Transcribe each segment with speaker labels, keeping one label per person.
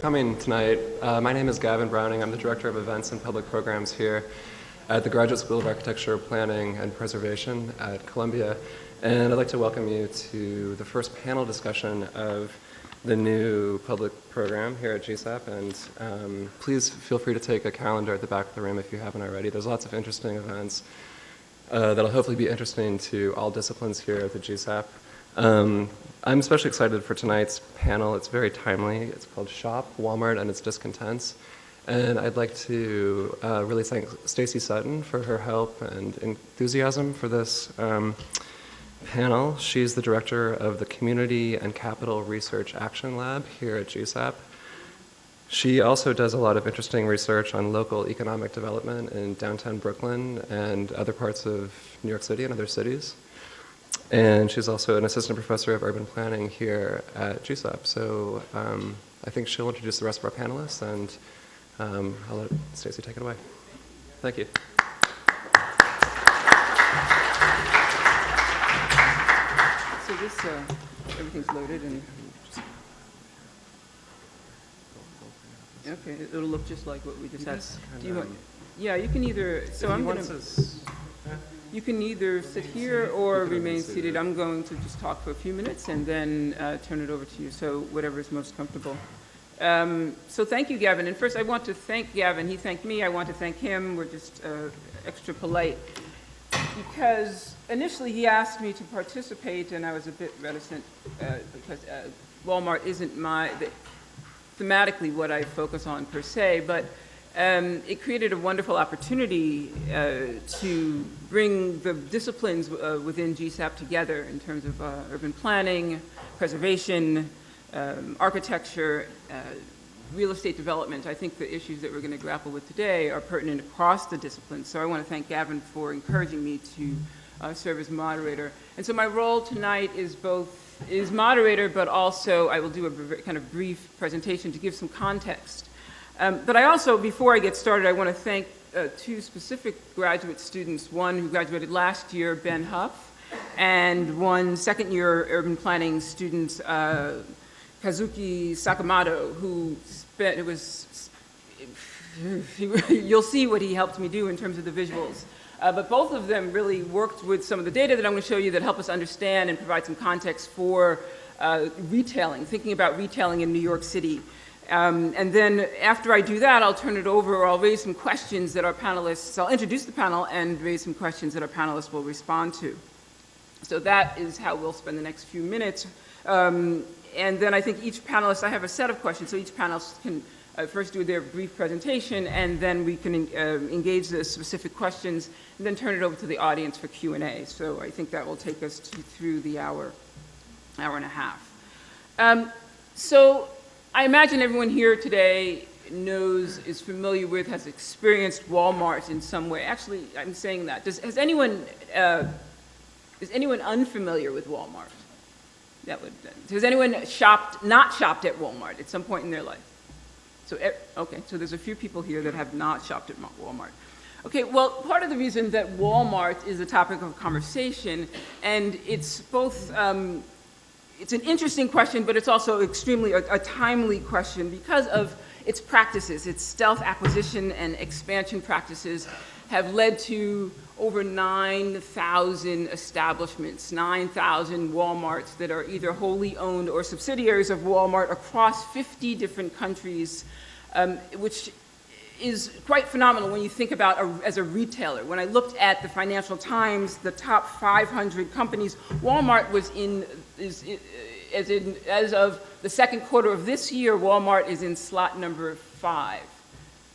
Speaker 1: Coming tonight. My name is Gavin Browning. I'm the Director of Events and Public Programs here at the Graduate School of Architecture, Planning, and Preservation at Columbia. And I'd like to welcome you to the first panel discussion of the new public program here at GSAPP. And please feel free to take a calendar at the back of the room if you haven't already. There's lots of interesting events that'll hopefully be interesting to all disciplines here at the GSAPP. I'm especially excited for tonight's panel. It's very timely. It's called Shop, Wal-Mart, and its Discontents. And I'd like to really thank Stacey Sutton for her help and enthusiasm for this panel. She's the director of the Community and Capital Research Action Lab here at GSAPP. She also does a lot of interesting research on local economic development in downtown Brooklyn and other parts of New York City and other cities. And she's also an assistant professor of urban planning here at GSAPP. So I think she'll introduce the rest of our panelists, and I'll let Stacey take it away. Thank you.
Speaker 2: So this, everything's loaded and, okay, it'll look just like what we just had. Do you want, yeah, you can either, so I'm going to, you can either sit here or remain seated. I'm going to just talk for a few minutes and then turn it over to you, so whatever is most comfortable. So thank you, Gavin. And first I want to thank Gavin. He thanked me. I want to thank him. We're just extra polite. Because initially he asked me to participate, and I was a bit reticent because Wal-Mart isn't thematically what I focus on per se, but it created a wonderful opportunity to bring the disciplines within GSAPP together in terms of urban planning, preservation, architecture, real estate development. I think the issues that we're going to grapple with today are pertinent across the disciplines. So I want to thank Gavin for encouraging me to serve as moderator. And so my role tonight is moderator, but also I will do a kind of brief presentation to give some context. But I also, before I get started, I want to thank two specific graduate students, one who graduated last year, Ben Huff, and one second-year urban planning student, Kazuki Sakamoto, who spent, you'll see what he helped me do in terms of the visuals. But both of them really worked with some of the data that I'm going to show you that help us understand and provide some context for retailing, thinking about retailing in New York City. And then after I do that, I'll turn it over, or I'll raise some questions that our panelists, I'll introduce the panel and raise some questions that our panelists will respond to. So that is how we'll spend the next few minutes. And then I think each panelist, I have a set of questions, so each panelist can first do their brief presentation, and then we can engage the specific questions, and then turn it over to the audience for Q&A. So I think that will take us through the hour and a half. So I imagine everyone here today is familiar with, has experienced Wal-Mart in some way. Actually, I'm saying that. Is anyone unfamiliar with Wal-Mart? Has anyone not shopped at Wal-Mart at some point in their life? So, okay, so there's a few people here that have not shopped at Wal-Mart. Okay, well, part of the reason that Wal-Mart is a topic of conversation, and it's both, it's an interesting question, but it's also extremely a timely question because of its practices. Its stealth acquisition and expansion practices have led to over 9,000 establishments, 9,000 Wal-Marts that are either wholly owned or subsidiaries of Wal-Mart across 50 different countries, which is quite phenomenal when you think about as a retailer. When I looked at the Financial Times, the top 500 companies, Wal-Mart was as of the second quarter of this year, Wal-Mart is in slot number 5.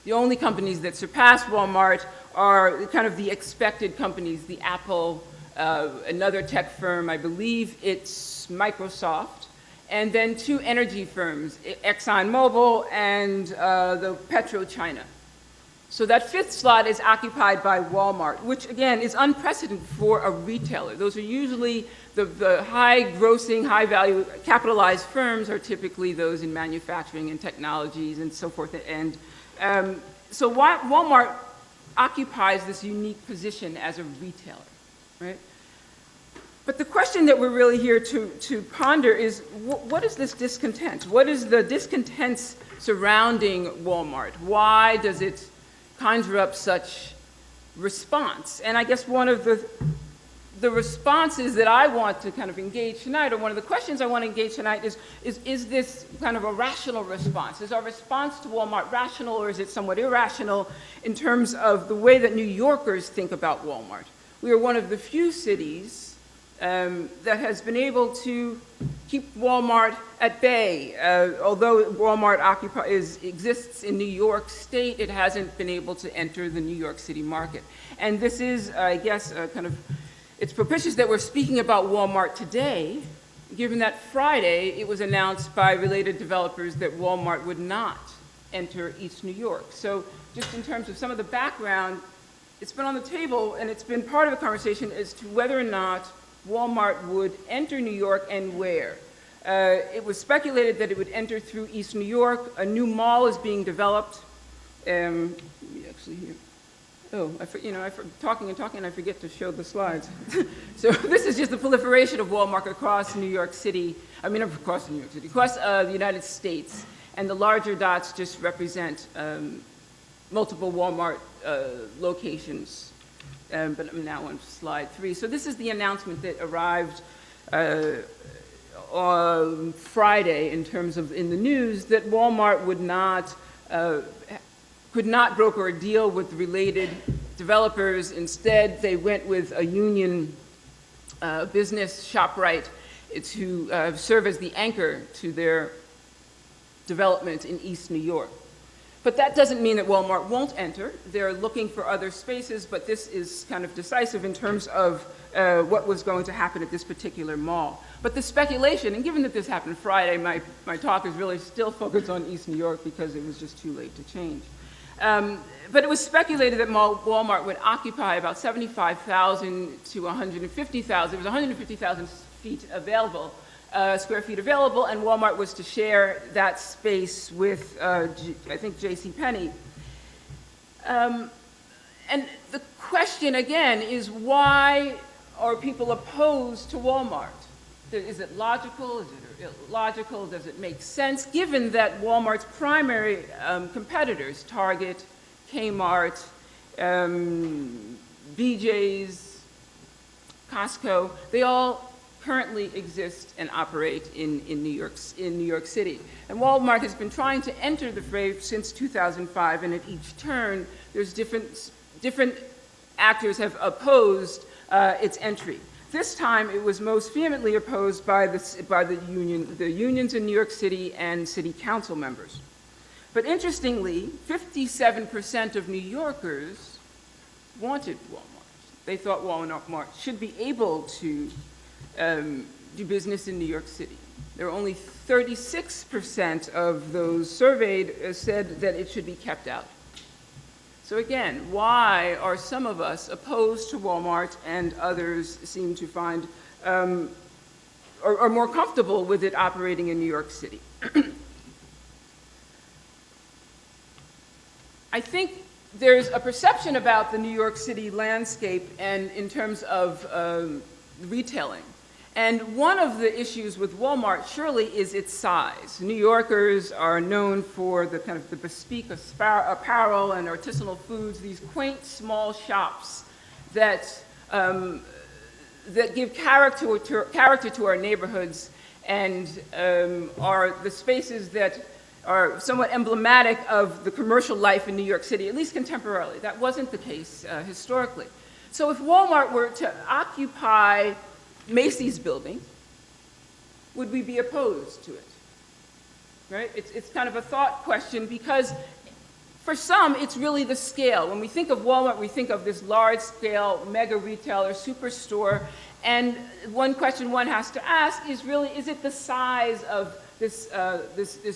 Speaker 2: The only companies that surpass Wal-Mart are kind of the expected companies, the Apple, another tech firm, I believe it's Microsoft, and then two energy firms, ExxonMobil and the PetroChina. So that fifth slot is occupied by Wal-Mart, which again is unprecedented for a retailer. Those are usually the high-grossing, high-value, capitalized firms are typically those in manufacturing and technologies and so forth. And so Wal-Mart occupies this unique position as a retailer, right? But the question that we're really here to ponder is, what is this discontent? What is the discontents surrounding Walmart? Why does it conjure up such response? And I guess one of the responses that I want to kind of engage tonight, or one of the questions I want to engage tonight is this kind of a rational response? Is our response to Walmart rational, or is it somewhat irrational in terms of the way that New Yorkers think about Walmart? We are one of the few cities that has been able to keep Walmart at bay. Although Walmart exists in New York State, it hasn't been able to enter the New York City market. And this is, I guess, it's propitious that we're speaking about Walmart today, given that Friday it was announced by related developers that Walmart would not enter East New York. So just in terms of some of the background, it's been on the table and it's been part of the conversation as to whether or not Walmart would enter New York and where. It was speculated that it would enter through East New York. A new mall is being developed. Let me actually here. Oh, talking and I forget to show the slides. So this is just the proliferation of Walmart across New York City. I mean, across New York City, across the United States. And the larger dots just represent multiple Walmart locations. But I'm now on slide 3. So this is the announcement that arrived on Friday in terms of in the news that Walmart could not broker a deal with related developers. Instead, they went with a union business, ShopRite, to serve as the anchor to their development in East New York. But that doesn't mean that Walmart won't enter. They're looking for other spaces, but this is kind of decisive in terms of what was going to happen at this particular mall. But the speculation, and given that this happened Friday, my talk is really still focused on East New York because it was just too late to change. But it was speculated that Walmart would occupy about 75,000 to 150,000. There was 150,000 feet available. Square feet available, and Walmart was to share that space with, I think, JCPenney. And the question, again, is why are people opposed to Walmart? Is it logical? Is it illogical? Does it make sense, given that Walmart's primary competitors, Target, Kmart, BJ's, Costco, they all currently exist and operate in New York City. And Walmart has been trying to enter the fray since 2005, and at each turn, there's different actors have opposed its entry. This time, it was most vehemently opposed by the unions in New York City and city council members. But interestingly, 57% of New Yorkers wanted Walmart. They thought Walmart should be able to do business in New York City. There were only 36% of those surveyed said that it should be kept out. So again, why are some of us opposed to Walmart and others seem to find are more comfortable with it operating in New York City? I think there's a perception about the New York City landscape and in terms of retailing. And one of the issues with Walmart surely is its size. New Yorkers are known for the kind of the bespoke apparel and artisanal foods, these quaint small shops that give character to our neighborhoods and are the spaces that are somewhat emblematic of the commercial life in New York City, at least contemporarily. That wasn't the case historically. So if Walmart were to occupy Macy's building, would we be opposed to it? Right? It's kind of a thought question because for some, it's really the scale. When we think of Walmart, we think of this large-scale mega retailer, superstore, and one question one has to ask is really, is it the size of this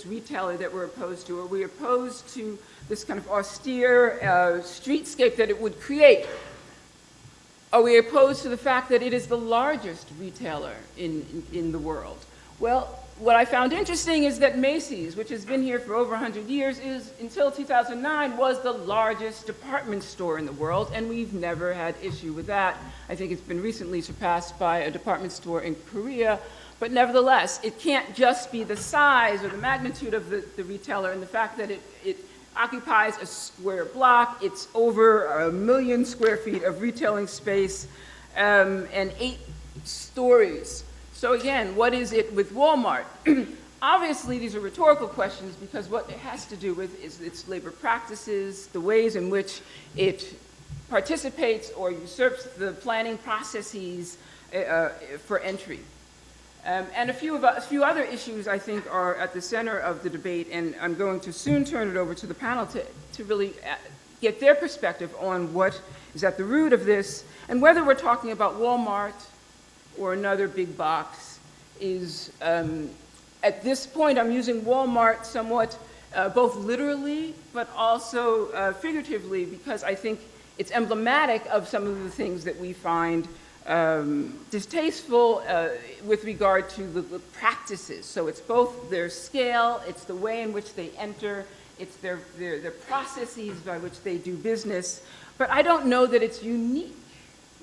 Speaker 2: retailer that we're opposed to? Are we opposed to this kind of austere streetscape that it would create? Are we opposed to the fact that it is the largest retailer in the world? Well, what I found interesting is that Macy's, which has been here for over 100 years, until 2009, was the largest department store in the world, and we've never had issue with that. I think it's been recently surpassed by a department store in Korea, but nevertheless, it can't just be the size or the magnitude of the retailer and the fact that it occupies a square block. It's over 1 million square feet of retailing space and 8 stories. So again, what is it with Walmart? Obviously, these are rhetorical questions because what it has to do with is its labor practices, the ways in which it participates or usurps the planning processes for entry. And a few other issues, I think, are at the center of the debate, and I'm going to soon turn it over to the panel to really get their perspective on what is at the root of this, and whether we're talking about Walmart or another big box is, at this point, I'm using Walmart somewhat both literally but also figuratively, because I think it's emblematic of some of the things that we find distasteful with regard to the practices. So it's both their scale, it's the way in which they enter, it's their processes by which they do business, but I don't know that it's unique,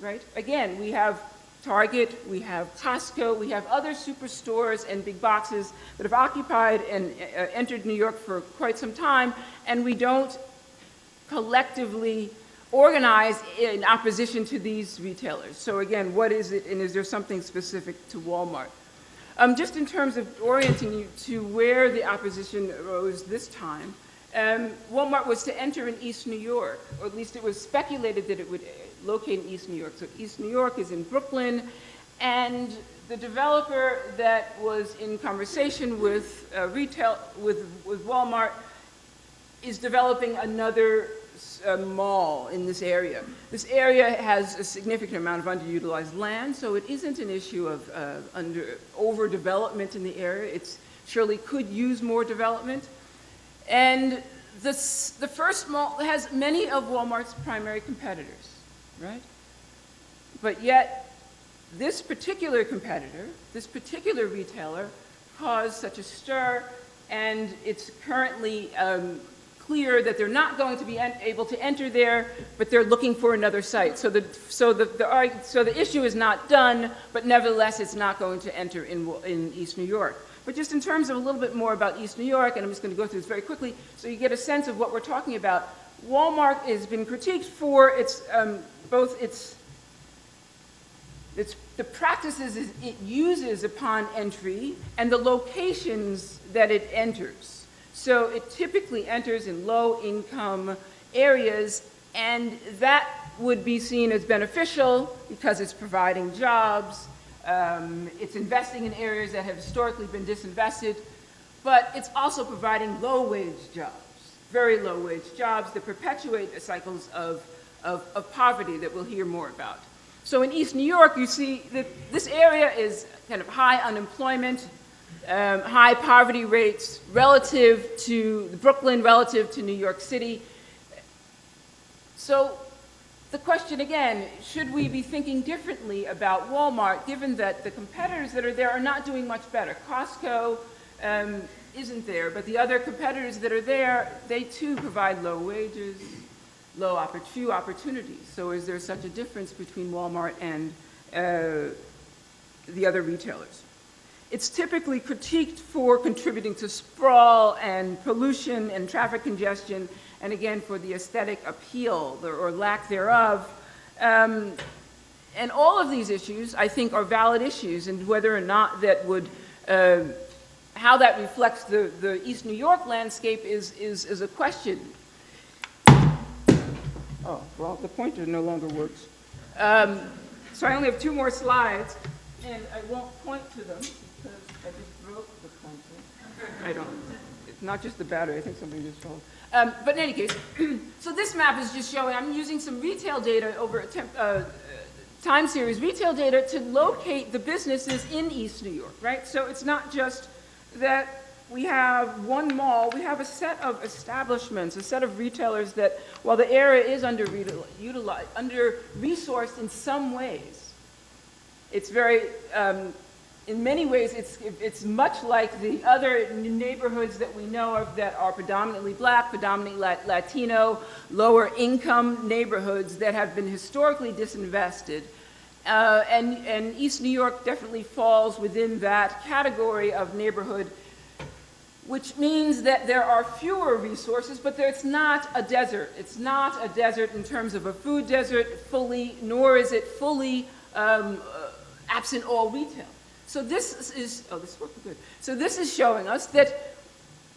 Speaker 2: right? Again, we have Target, we have Costco, we have other superstores and big boxes that have occupied and entered New York for quite some time, and we don't collectively organize in opposition to these retailers. So again, what is it, and is there something specific to Walmart? Just in terms of orienting you to where the opposition arose this time, Walmart was to enter in East New York, or at least it was speculated that it would locate in East New York. So East New York is in Brooklyn, and the developer that was in conversation with with Walmart is developing another mall in this area. This area has a significant amount of underutilized land, so it isn't an issue of overdevelopment in the area. It surely could use more development. And the first mall has many of Walmart's primary competitors, right? But yet, this particular competitor, this particular retailer, caused such a stir, and it's currently clear that they're not going to be able to enter there, but they're looking for another site. So the issue is not done, but nevertheless, it's not going to enter in East New York. But just in terms of a little bit more about East New York, and I'm just going to go through this very quickly, so you get a sense of what we're talking about. Walmart has been critiqued for the practices it uses upon entry and the locations that it enters. So it typically enters in low-income areas, and that would be seen as beneficial because it's providing jobs, it's investing in areas that have historically been disinvested, but it's also providing low-wage jobs, very low-wage jobs that perpetuate the cycles of poverty that we'll hear more about. So in East New York, you see that this area is kind of high unemployment, high poverty rates relative to Brooklyn, relative to New York City. So the question again, should we be thinking differently about Walmart, given that the competitors that are there are not doing much better? Costco isn't there, but the other competitors that are there, they too provide low wages, few opportunities. So is there such a difference between Walmart and the other retailers? It's typically critiqued for contributing to sprawl and pollution and traffic congestion, and again, for the aesthetic appeal or lack thereof. And all of these issues, I think, are valid issues, and whether or not that would, how that reflects the East New York landscape is a question. Oh, well, the pointer no longer works. So I only have 2 more slides, and I won't point to them because I just broke the pointer. It's not just the battery, I think something just fell. But in any case, so this map is just showing, I'm using some retail data over a time series retail data to locate the businesses in East New York, right? So it's not just that we have one mall, we have a set of establishments, a set of retailers that, while the area is under-resourced in some ways, it's very in many ways, it's much like the other neighborhoods that we know of that are predominantly black, predominantly Latino, lower income neighborhoods that have been historically disinvested. And East New York definitely falls within that category of neighborhood, which means that there are fewer resources, but it's not a desert. It's not a desert in terms of a food desert fully, nor is it fully absent all retail. So this is, oh, this is working good. So this is showing us that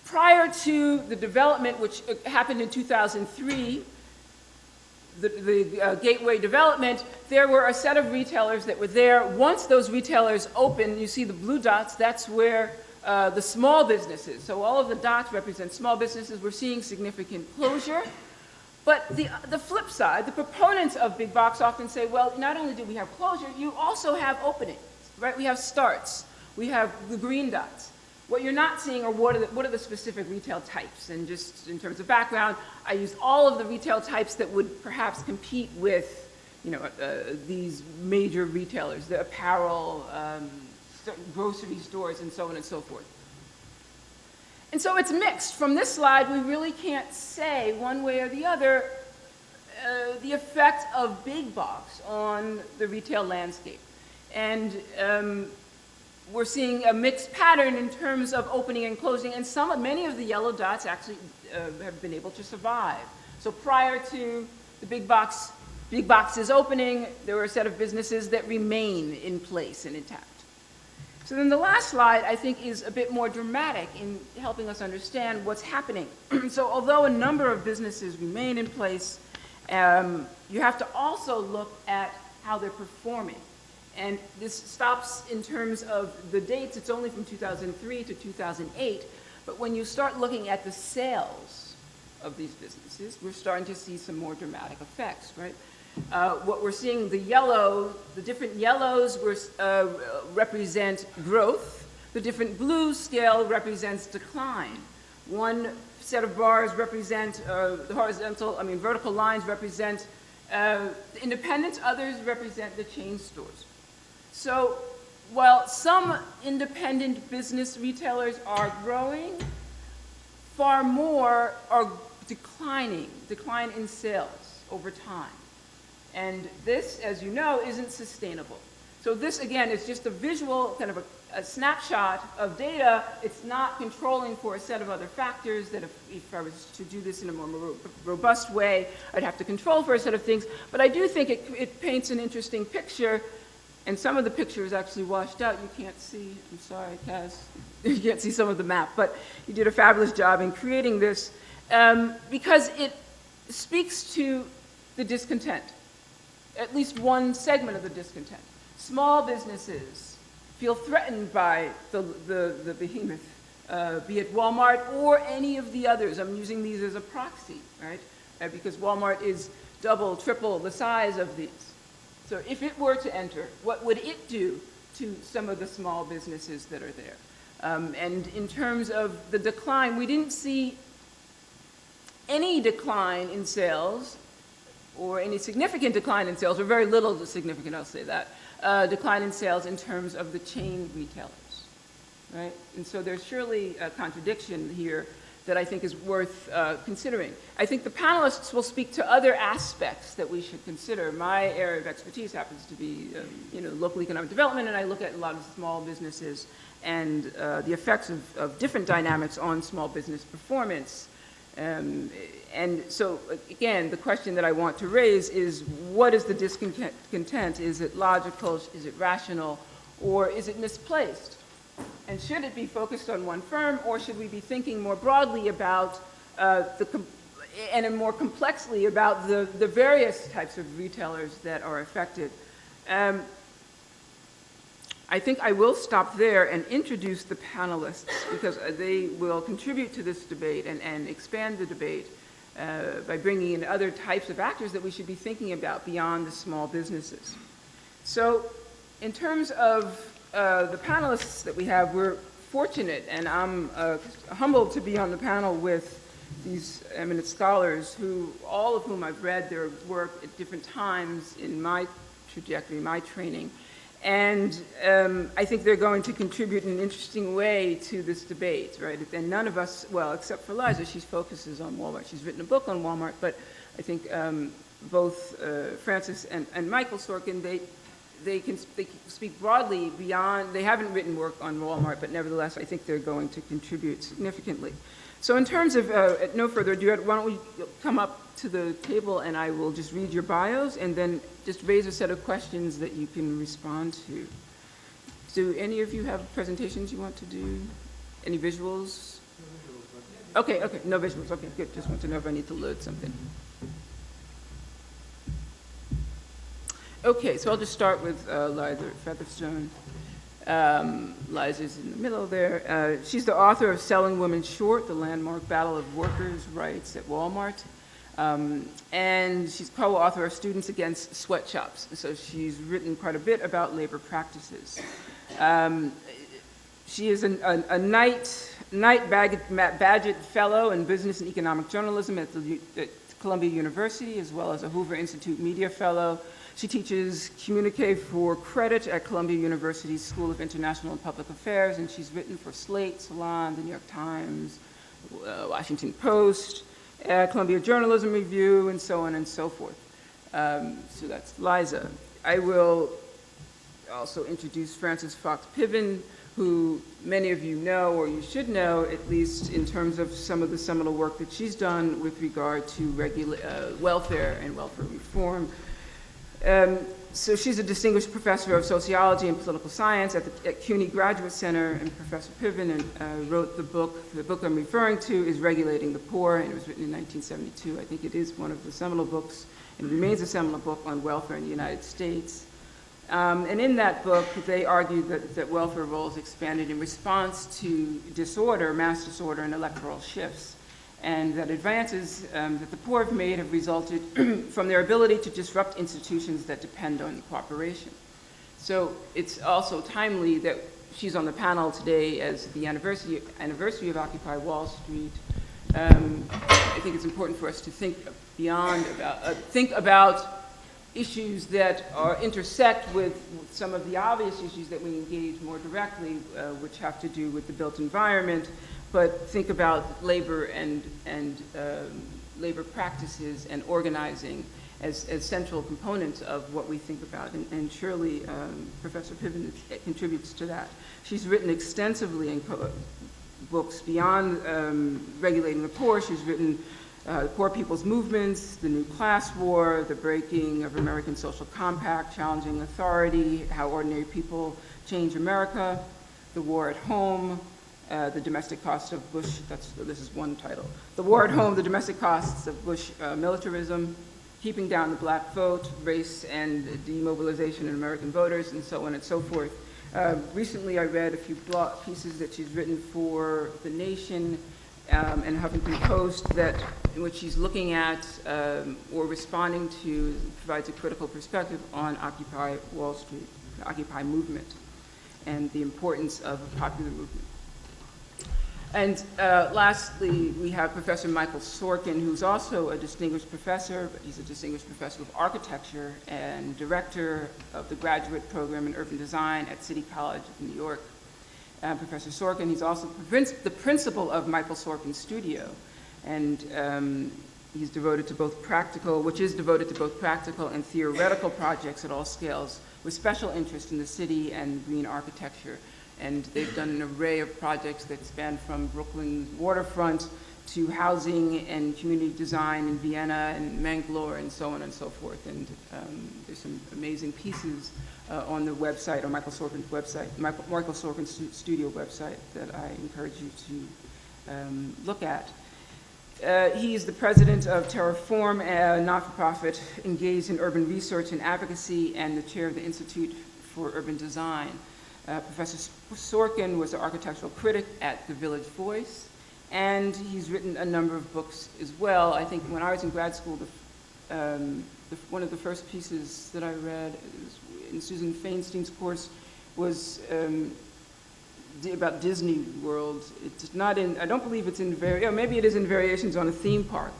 Speaker 2: prior to the development, which happened in 2003, the gateway development, there were a set of retailers that were there. Once those retailers opened, you see the blue dots, that's where the small businesses, so all of the dots represent small businesses. We're seeing significant closure. But the flip side, the proponents of big box often say, well, not only do we have closure, you also have openings, right? We have starts. We have the green dots. What you're not seeing are what are the specific retail types. And just in terms of background, I used all of the retail types that would perhaps compete with, these major retailers, the apparel, grocery stores, and so on and so forth. And so it's mixed. From this slide, we really can't say one way or the other the effect of big box on the retail landscape. And we're seeing a mixed pattern in terms of opening and closing, and many of the yellow dots actually have been able to survive. So prior to the big boxes opening, there were a set of businesses that remain in place and intact. So then the last slide, I think, is a bit more dramatic in helping us understand what's happening. So although a number of businesses remain in place, you have to also look at how they're performing. And this stops in terms of the dates. It's only from 2003 to 2008. But when you start looking at the sales of these businesses, we're starting to see some more dramatic effects, right? What we're seeing, the different yellows represent growth. The different blue scale represents decline. One set of bars represent the vertical lines represent the independents, others represent the chain stores. So while some independent business retailers are growing, far more are decline in sales over time. And this, as you know, isn't sustainable. So this, again, is just a visual, kind of a snapshot of data. It's not controlling for a set of other factors that if I was to do this in a more robust way, I'd have to control for a set of things. But I do think it paints an interesting picture, and some of the picture is actually washed out. You can't see, I'm sorry, Kaz, you can't see some of the map, but you did a fabulous job in creating this because it speaks to the discontent. At least one segment of the discontent. Small businesses feel threatened by the behemoth, be it Wal-Mart or any of the others. I'm using these as a proxy, right? Because Wal-Mart is double, triple the size of these. So if it were to enter, what would it do to some of the small businesses that are there? And in terms of the decline, we didn't see any decline in sales or any significant decline in sales, or very little significant, I'll say that, decline in sales in terms of the chain retailers, right? And so there's surely a contradiction here that I think is worth considering. I think the panelists will speak to other aspects that we should consider. My area of expertise happens to be local economic development, and I look at a lot of small businesses and the effects of different dynamics on small business performance. And so, again, the question that I want to raise is, what is the discontent? Is it logical? Is it rational? Or is it misplaced? And should it be focused on one firm, or should we be thinking more broadly about and more complexly about the various types of retailers that are affected? I think I will stop there and introduce the panelists, because they will contribute to this debate and expand the debate by bringing in other types of actors that we should be thinking about beyond the small businesses. So in terms of the panelists that we have, we're fortunate, and I'm humbled to be on the panel with these eminent scholars, all of whom I've read their work at different times in my trajectory, my training. And I think they're going to contribute in an interesting way to this debate, right? And none of us, well, except for Liza, she focuses on Walmart. She's written a book on Walmart, but I think both Frances and Michael Sorkin, they can speak broadly beyond, they haven't written work on Walmart, but nevertheless, I think they're going to contribute significantly. So in terms of, no further ado, why don't we come up to the table and I will just read your bios and then just raise a set of questions that you can respond to. Do any of you have presentations you want to do? Any visuals? Okay, no visuals, okay, good. Just want to know if I need to load something. Okay, so I'll just start with Liza Featherstone. Liza's in the middle there. She's the author of Selling Women Short, the landmark battle of workers' rights at Walmart. And she's co-author of Students Against Sweatshops. So she's written quite a bit about labor practices. She is a Knight Badgett Fellow in Business and Economic Journalism at Columbia University, as well as a Hoover Institute Media Fellow. She teaches Communique for Credit at Columbia University's School of International and Public Affairs, and she's written for Slate, Salon, the New York Times, Washington Post, Columbia Journalism Review, and so on and so forth. So that's Liza. I will also introduce Frances Fox Piven, who many of you know, or you should know, at least in terms of some of the seminal work that she's done with regard to welfare and welfare reform. So she's a distinguished professor of sociology and political science at CUNY Graduate Center, and Professor Piven wrote the book. The book I'm referring to is Regulating the Poor, and it was written in 1972. I think it is one of the seminal books, and remains a seminal book on welfare in the United States. And in that book, they argued that welfare roles expanded in response to disorder, mass disorder, and electoral shifts, and that advances that the poor have made have resulted from their ability to disrupt institutions that depend on cooperation. So it's also timely that she's on the panel today as the anniversary of Occupy Wall Street. I think it's important for us to think about issues that intersect with some of the obvious issues that we engage more directly, which have to do with the built environment, but think about labor and labor practices and organizing as central components of what we think about. And surely Professor Piven contributes to that. She's written extensively in books beyond regulating the poor. She's written Poor People's Movements, The New Class War, The Breaking of American Social Compact, Challenging Authority, How Ordinary People Change America, The War at Home, The Domestic Cost of Bush, this is one title. The War at Home, The Domestic Costs of Bush Militarism, Keeping Down the Black Vote, Race and Demobilization in American Voters, and so on and so forth. Recently I read a few blog pieces that she's written for The Nation and Huffington Post in which she's looking at or responding to, provides a critical perspective on Occupy Wall Street, the Occupy movement, and the importance of a popular movement. And lastly, we have Professor Michael Sorkin, who's also a distinguished professor, but he's a distinguished professor of architecture and director of the graduate program in urban design at City College of New York. Professor Sorkin, he's also the principal of Michael Sorkin Studio, and he's devoted to both practical and theoretical projects at all scales, with special interest in the city and green architecture. And they've done an array of projects that span from Brooklyn's waterfront to housing and community design in Vienna and Mangalore and so on and so forth. And there's some amazing pieces on the website, or Michael Sorkin's website, Michael Sorkin's studio website, that I encourage you to look at. He is the president of Terraform, a not-for-profit engaged in urban research and advocacy, and the chair of the Institute for Urban Design. Professor Sorkin was an architectural critic at the Village Voice, and he's written a number of books as well. I think when I was in grad school, one of the first pieces that I read in Susan Feinstein's course was about Disney World. It's not in, I don't believe it's in, maybe it is in Variations on a Theme Park,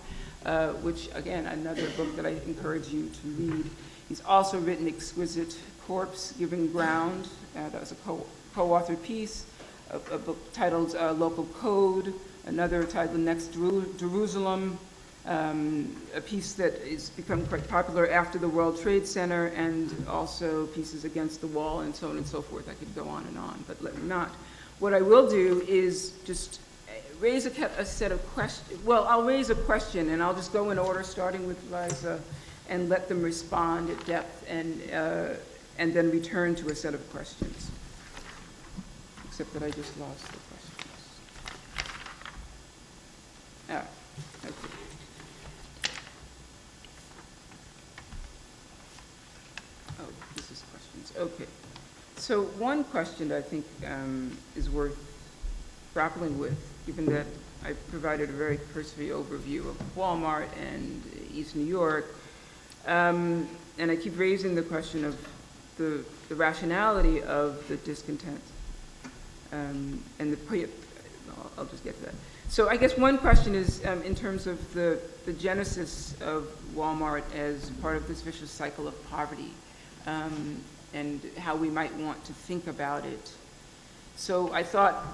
Speaker 2: which, again, another book that I encourage you to read. He's also written exquisite Corpse, Giving Ground. That was a co-authored piece. A book titled Local Code, another titled Next Jerusalem, a piece that has become quite popular after the World Trade Center, and also pieces against the wall and so on and so forth. I could go on, but let me not. What I will do is just raise a set of questions. Well, I'll raise a question, and I'll just go in order, starting with Liza, and let them respond at depth, and then return to a set of questions. Except that I just lost the questions. Okay. Oh, this is questions. Okay. So one question that I think is worth grappling with, given that I provided a very cursory overview of Wal-Mart and East New York, and I keep raising the question of the rationality of the discontent. I'll just get to that. So I guess one question is in terms of the genesis of Wal-Mart as part of this vicious cycle of poverty, and how we might want to think about it. So I thought,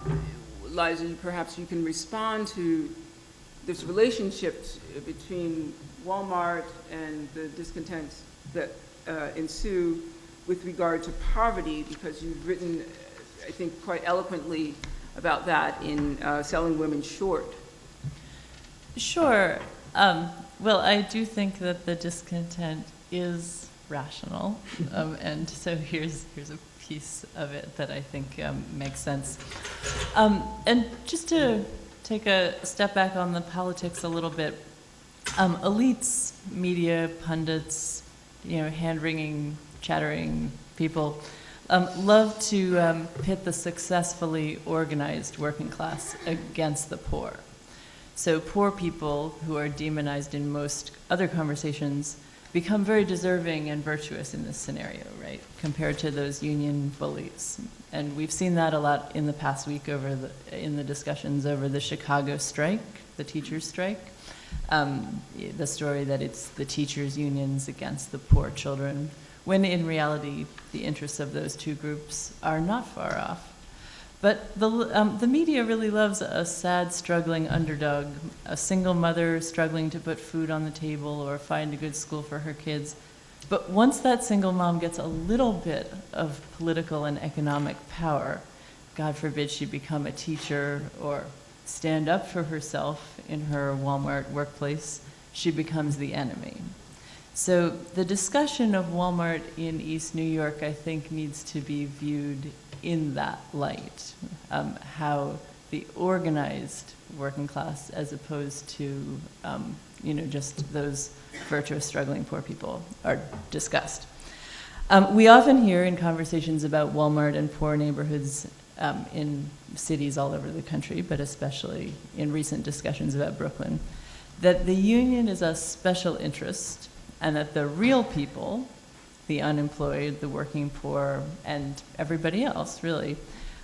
Speaker 2: Liza, perhaps you can respond to this relationship between Wal-Mart and the discontents that ensue with regard to poverty, because you've written, I think, quite eloquently about that in Selling Women Short.
Speaker 3: Sure. Well, I do think that the discontent is rational, and so here's a piece of it that I think makes sense. And just to take a step back on the politics a little bit, elites, media, pundits, hand-wringing, chattering people love to pit the successfully organized working class against the poor. So poor people who are demonized in most other conversations become very deserving and virtuous in this scenario, right, compared to those union bullies. And we've seen that a lot in the past week in the discussions over the Chicago strike, the teachers' strike. The story that it's the teachers' unions against the poor children, when in reality, the interests of those two groups are not far off. But the media really loves a sad, struggling underdog, a single mother struggling to put food on the table or find a good school for her kids. But once that single mom gets a little bit of political and economic power, God forbid she become a teacher or stand up for herself in her Wal-Mart workplace, she becomes the enemy. So the discussion of Wal-Mart in East New York, I think, needs to be viewed in that light, how the organized working class, as opposed to just those virtuous, struggling poor people, are discussed. We often hear in conversations about Wal-Mart and poor neighborhoods in cities all over the country, but especially in recent discussions about Brooklyn, that the union is a special interest, and that the real people, the unemployed, the working poor, and everybody else, really,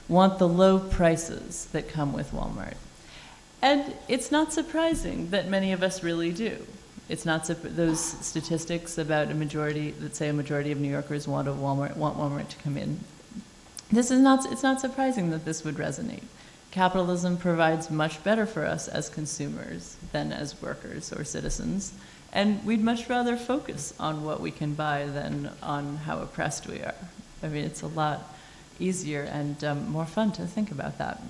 Speaker 3: want the low prices that come with Wal-Mart. And it's not surprising that many of us really do. It's not those statistics about let's say a majority of New Yorkers want Wal-Mart to come in. It's not surprising that this would resonate. Capitalism provides much better for us as consumers than as workers or citizens. And we'd much rather focus on what we can buy than on how oppressed we are. I mean, it's a lot easier and more fun to think about that.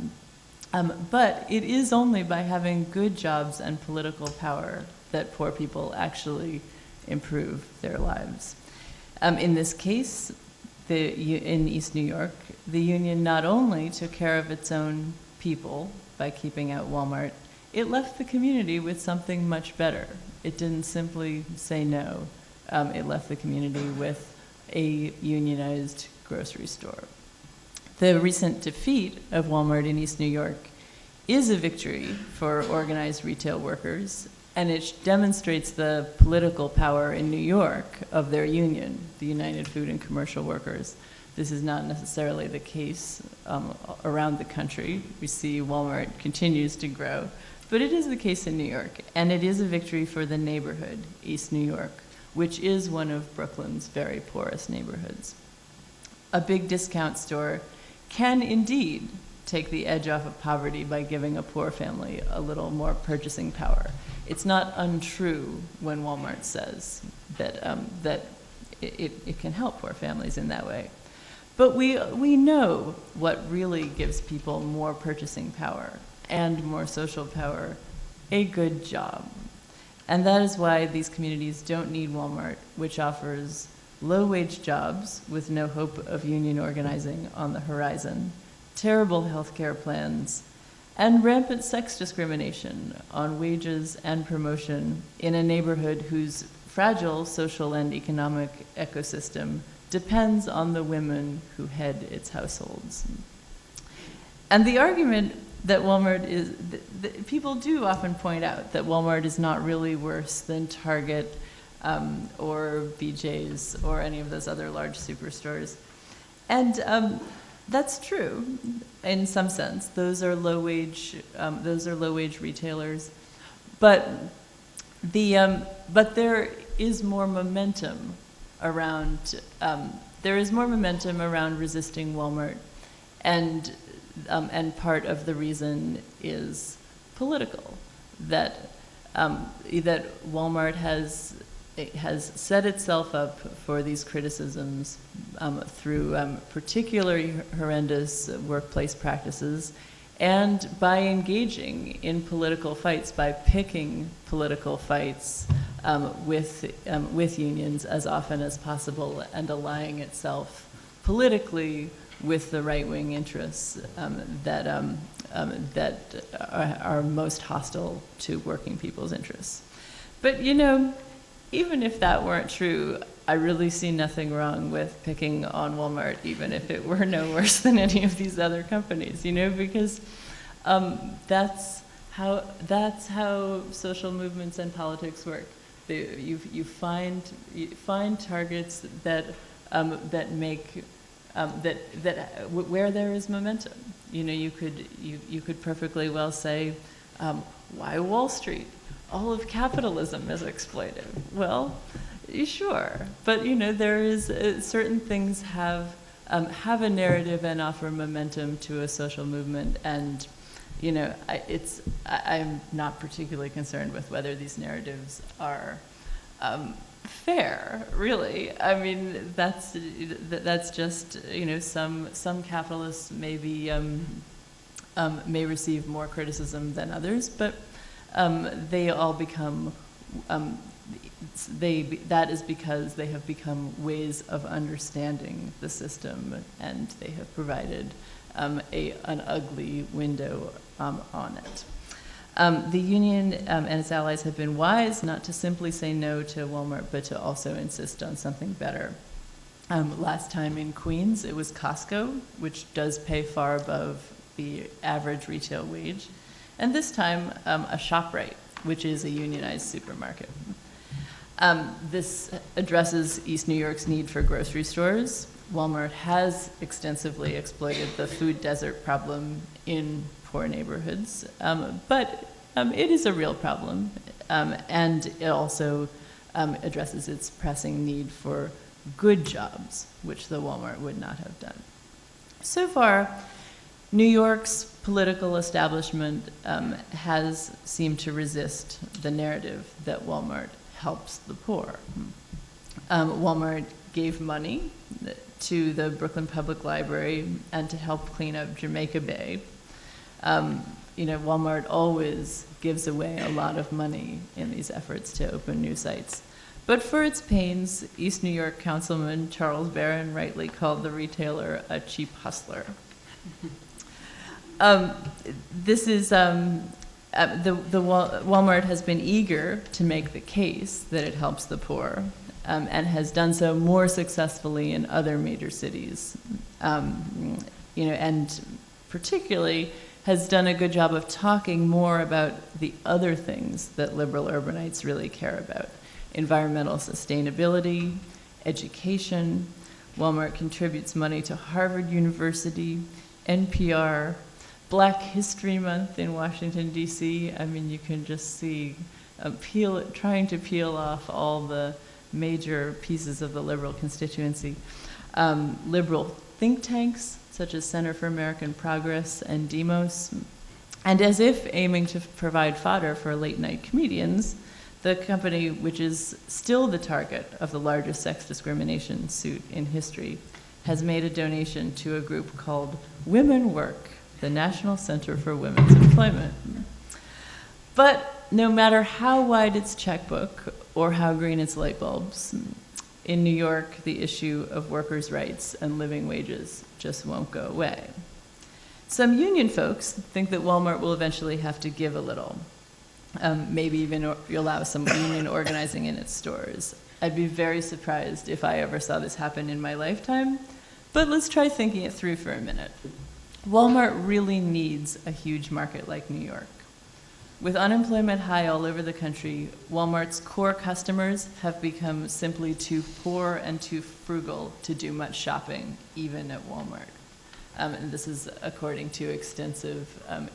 Speaker 3: But it is only by having good jobs and political power that poor people actually improve their lives. In this case, in East New York, the union not only took care of its own people by keeping out Wal-Mart, it left the community with something much better. It didn't simply say no. It left the community with a unionized grocery store. The recent defeat of Wal-Mart in East New York is a victory for organized retail workers, and it demonstrates the political power in New York of their union, the United Food and Commercial Workers. This is not necessarily the case around the country. We see Wal-Mart continues to grow. But it is the case in New York, and it is a victory for the neighborhood, East New York, which is one of Brooklyn's very poorest neighborhoods. a big discount store can indeed take the edge off of poverty by giving a poor family a little more purchasing power. It's not untrue when Wal-Mart says that, that it can help poor families in that way. But we know what really gives people more purchasing power and more social power: a good job. And that is why these communities don't need Wal-Mart, which offers low-wage jobs with no hope of union organizing on the horizon, terrible healthcare plans, and rampant sex discrimination on wages and promotion in a neighborhood whose fragile social and economic ecosystem depends on the women who head its households. And the argument that Walmart is, people do often point out that Walmart is not really worse than Target or BJ's or any of those other large superstores. And that's true in some sense. Those are low-wage retailers. But there is more momentum around resisting Walmart, and part of the reason is political. That Walmart has set itself up for these criticisms through particularly horrendous workplace practices, and by engaging in political fights, by picking political fights with unions as often as possible, and allying itself politically with the right-wing interests that are most hostile to working people's interests. But even if that weren't true, I really see nothing wrong with picking on Walmart, even if it were no worse than any of these other companies, because that's how social movements and politics work. You find targets that make where there is momentum. You could perfectly well say, why Wall Street? All of capitalism is exploitive. Well, sure, but there is certain things have a narrative and offer momentum to a social movement, and I'm not particularly concerned with whether these narratives are fair, really. I mean, that's just some capitalists maybe may receive more criticism than others, but they all become that is because they have become ways of understanding the system, and they have provided an ugly window on it. The union and its allies have been wise not to simply say no to Walmart, but to also insist on something better. Last time in Queens, it was Costco, which does pay far above the average retail wage. And this time, a ShopRite, which is a unionized supermarket. This addresses East New York's need for grocery stores. Walmart has extensively exploited the food desert problem in poor neighborhoods, but it is a real problem, and it also addresses its pressing need for good jobs, which the Walmart would not have done. So far, New York's political establishment has seemed to resist the narrative that Walmart helps the poor. Walmart gave money to the Brooklyn Public Library and to help clean up Jamaica Bay. Walmart always gives away a lot of money in these efforts to open new sites. But for its pains, East New York Councilman Charles Barron rightly called the retailer a cheap hustler. Walmart has been eager to make the case that it helps the poor, and has done so more successfully in other major cities, and particularly has done a good job of talking more about the other things that liberal urbanites really care about: environmental sustainability, education. Walmart contributes money to Harvard University, NPR, Black History Month in Washington, D.C. I mean, you can just see trying to peel off all the major pieces of the liberal constituency. liberal think tanks, such as Center for American Progress and Demos. And as if aiming to provide fodder for late-night comedians, the company, which is still the target of the largest sex discrimination suit in history, has made a donation to a group called Women Work, the National Center for Women's Employment. But no matter how wide its checkbook or how green its light bulbs, in New York, the issue of workers' rights and living wages just won't go away. Some union folks think that Wal-Mart will eventually have to give a little, maybe even allow some union organizing in its stores. I'd be very surprised if I ever saw this happen in my lifetime, but let's try thinking it through for a minute. Wal-Mart really needs a huge market like New York. With unemployment high all over the country, Walmart's core customers have become simply too poor and too frugal to do much shopping, even at Walmart. And this is according to extensive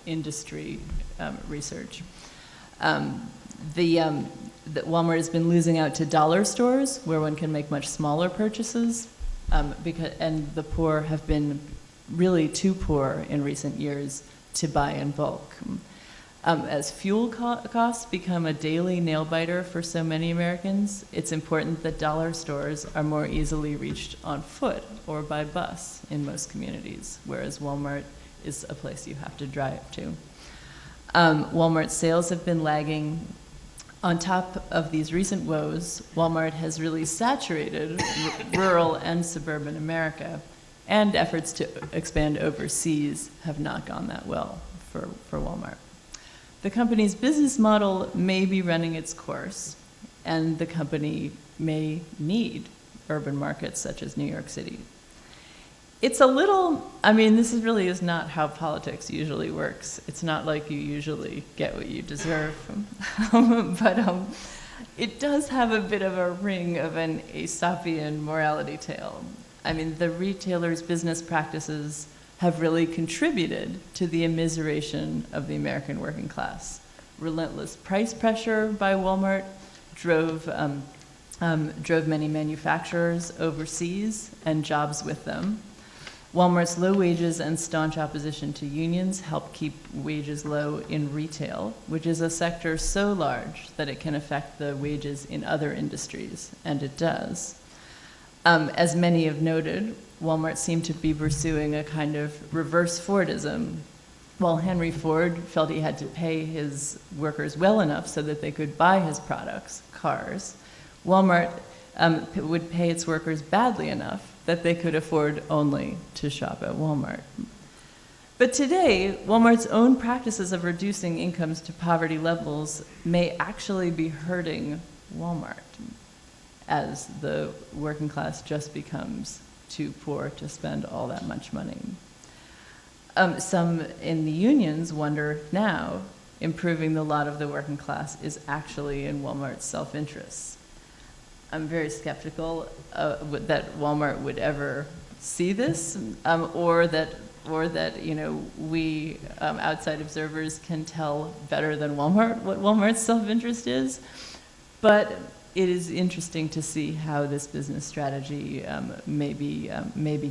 Speaker 3: industry research. Walmart has been losing out to dollar stores, where one can make much smaller purchases, and the poor have been really too poor in recent years to buy in bulk. As fuel costs become a daily nail-biter for so many Americans, it's important that dollar stores are more easily reached on foot or by bus in most communities, whereas Walmart is a place you have to drive to. Walmart's sales have been lagging. On top of these recent woes, Walmart has really saturated rural and suburban America, and efforts to expand overseas have not gone that well for Walmart. The company's business model may be running its course, and the company may need urban markets such as New York City. It's a little, this really is not how politics usually works. It's not like you usually get what you deserve. But it does have a bit of a ring of an Aesopian morality tale. The retailer's business practices have really contributed to the immiseration of the American working class. Relentless price pressure by Walmart drove many manufacturers overseas and jobs with them. Walmart's low wages and staunch opposition to unions help keep wages low in retail, which is a sector so large that it can affect the wages in other industries, and it does. As many have noted, Walmart seemed to be pursuing a kind of reverse Fordism. While Henry Ford felt he had to pay his workers well enough so that they could buy his products, cars, Walmart would pay its workers badly enough that they could afford only to shop at Walmart. But today, Walmart's own practices of reducing incomes to poverty levels may actually be hurting Walmart, as the working class just becomes too poor to spend all that much money. Some in the unions wonder if now improving the lot of the working class is actually in Walmart's self-interests. I'm very skeptical that Walmart would ever see this, or that we outside observers can tell better than Walmart what Walmart's self-interest is. But it is interesting to see how this business strategy may be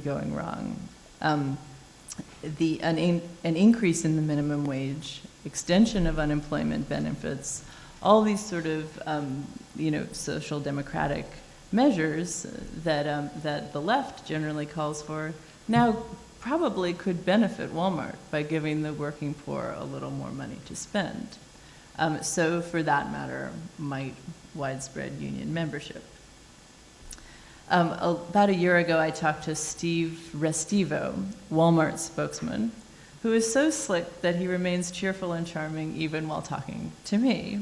Speaker 3: going wrong. An increase in the minimum wage, extension of unemployment benefits, all these sort of social democratic measures that the left generally calls for now probably could benefit Walmart by giving the working poor a little more money to spend. So for that matter, might widespread union membership. About a year ago, I talked to Steve Restivo, Walmart's spokesman, who is so slick that he remains cheerful and charming even while talking to me.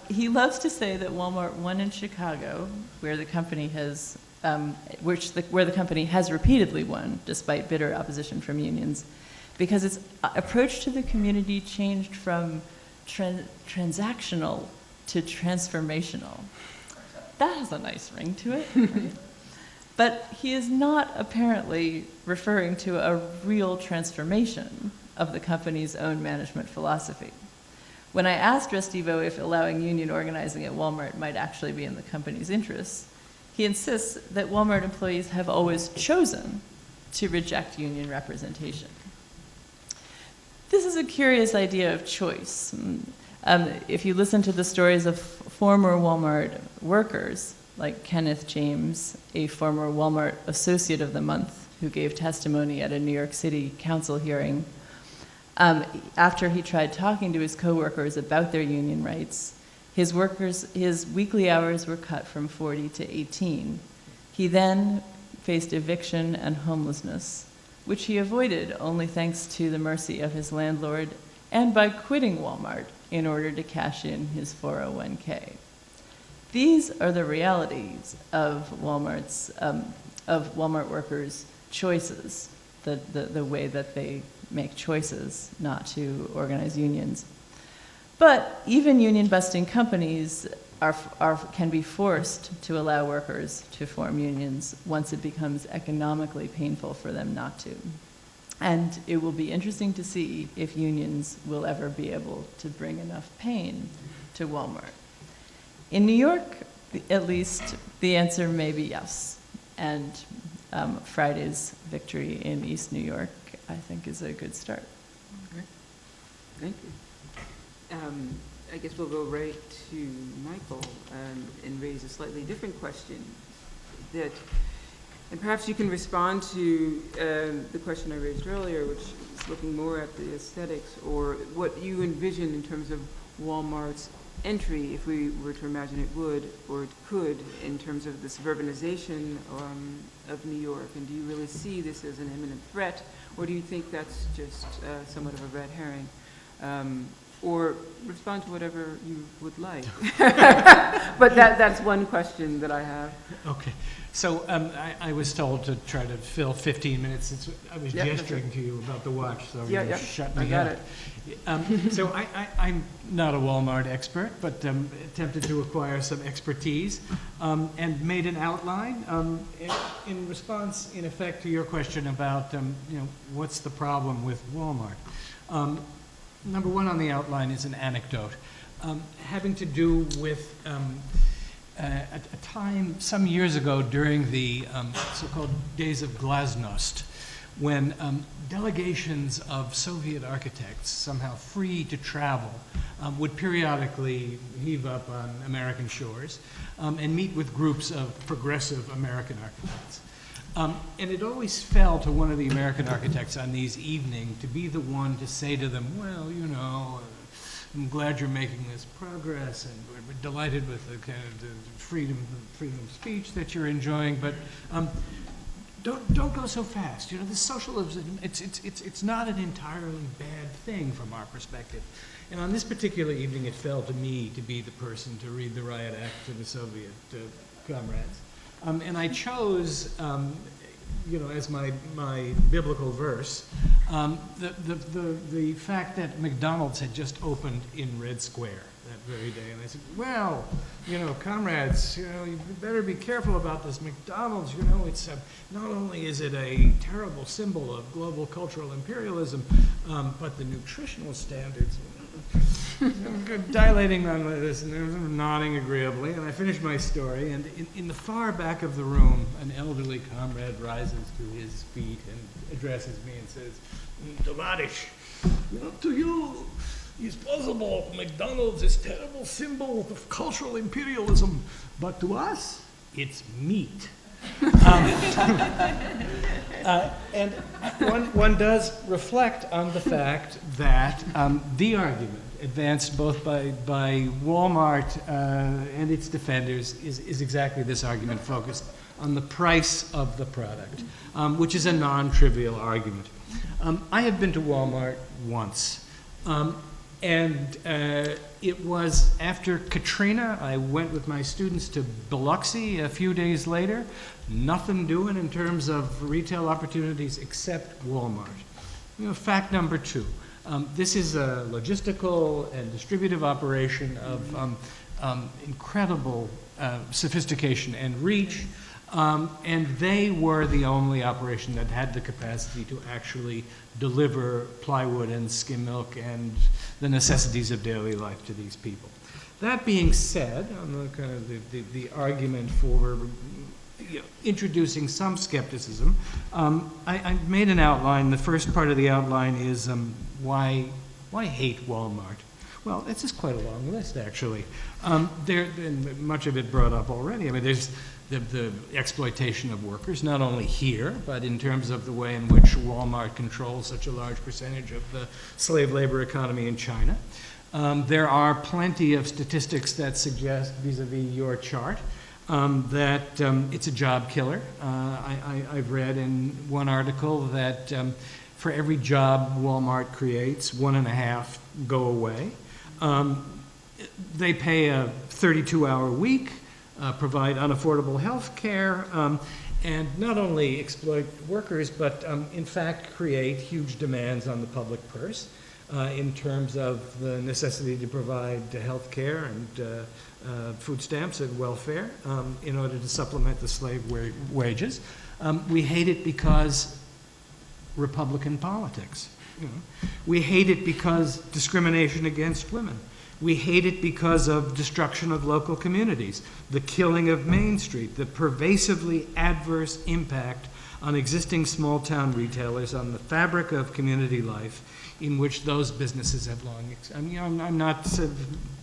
Speaker 3: He loves to say that Walmart won in Chicago, where the company has repeatedly won, despite bitter opposition from unions, because its approach to the community changed from transactional to transformational. That has a nice ring to it. Right? But he is not apparently referring to a real transformation of the company's own management philosophy. When I asked Restivo if allowing union organizing at Walmart might actually be in the company's interests, He insists that Walmart employees have always chosen to reject union representation. This is a curious idea of choice. If you listen to the stories of former Walmart workers, like Kenneth James, a former Walmart Associate of the Month, who gave testimony at a New York City council hearing, after he tried talking to his coworkers about their union rights, his weekly hours were cut from 40 to 18. He then faced eviction and homelessness, which he avoided only thanks to the mercy of his landlord and by quitting Walmart in order to cash in his 401k. These are the realities of Walmart workers' choices, the way that they make choices not to organize unions. But even union-busting companies can be forced to allow workers to form unions once it becomes economically painful for them not to. And it will be interesting to see if unions will ever be able to bring enough pain to Walmart. In New York, at least, the answer may be yes. And Friday's victory in East New York, I think, is a good start.
Speaker 2: Okay. Thank you. I guess we'll go right to Michael and raise a slightly different question. And perhaps you can respond to the question I raised earlier, which is looking more at the aesthetics or what you envision in terms of Walmart's entry, if we were to imagine it would or it could, in terms of the suburbanization of New York. And do you really see this as an imminent threat, or do you think that's just somewhat of a red herring? Or respond to whatever you would like. But that's one question that I have.
Speaker 4: Okay. So I was told to try to fill 15 minutes. I was gesturing to you about the watch, so you shut me
Speaker 2: got
Speaker 4: up. So I'm not a Walmart expert, but attempted to acquire some expertise and made an outline in response, in effect, to your question about what's the problem with Walmart. Number one on the outline is an anecdote having to do with a time some years ago during the so-called days of Glasnost, when delegations of Soviet architects, somehow free to travel, would periodically heave up on American shores and meet with groups of progressive American architects. And it always fell to one of the American architects on these evenings to be the one to say to them, well, I'm glad you're making this progress, and we're delighted with the kind of the freedom of speech that you're enjoying, but don't go so fast. The socialism, it's not an entirely bad thing from our perspective. And on this particular evening, it fell to me to be the person to read the riot act to the Soviet comrades. And I chose, as my biblical verse, the fact that McDonald's had just opened in Red Square that very day. And I said, well, comrades, you better be careful about this McDonald's. It's not only is it a terrible symbol of global cultural imperialism, but the nutritional standards. Dilating on this and nodding agreeably, and I finished my story, and in the far back of the room, an elderly comrade rises to his feet and addresses me and says, Tovarish, to you, it's possible McDonald's is a terrible symbol of cultural imperialism, but to us, it's meat. And one does reflect on the fact that the argument advanced both by Walmart and its defenders is exactly this argument focused on the price of the product, which is a non-trivial argument. I have been to Walmart once, and it was after Katrina. I went with my students to Biloxi a few days later. Nothing doing in terms of retail opportunities except Walmart. Fact number two. This is a logistical and distributive operation of incredible sophistication and reach, and they were the only operation that had the capacity to actually deliver plywood and skim milk and the necessities of daily life to these people. That being said, on the kind of the argument for introducing some skepticism. I made an outline. The first part of the outline is why hate Wal-Mart? Well, it's just quite a long list, actually. And much of it brought up already. I mean, there's the exploitation of workers, not only here, but in terms of the way in which Wal-Mart controls such a large percentage of the slave labor economy in China. There are plenty of statistics that suggest, vis-a-vis your chart, that it's a job killer. I've read in one article that for every job Walmart creates, 1.5 go away. They pay a 32-hour week, provide unaffordable health care, and not only exploit workers, but in fact create huge demands on the public purse in terms of the necessity to provide health care and food stamps and welfare in order to supplement the slave wages. We hate it because Republican politics. You know. We hate it because discrimination against women. We hate it because of destruction of local communities, the killing of Main Street, the pervasively adverse impact on existing small-town retailers, on the fabric of community life in which those businesses have long... I'm not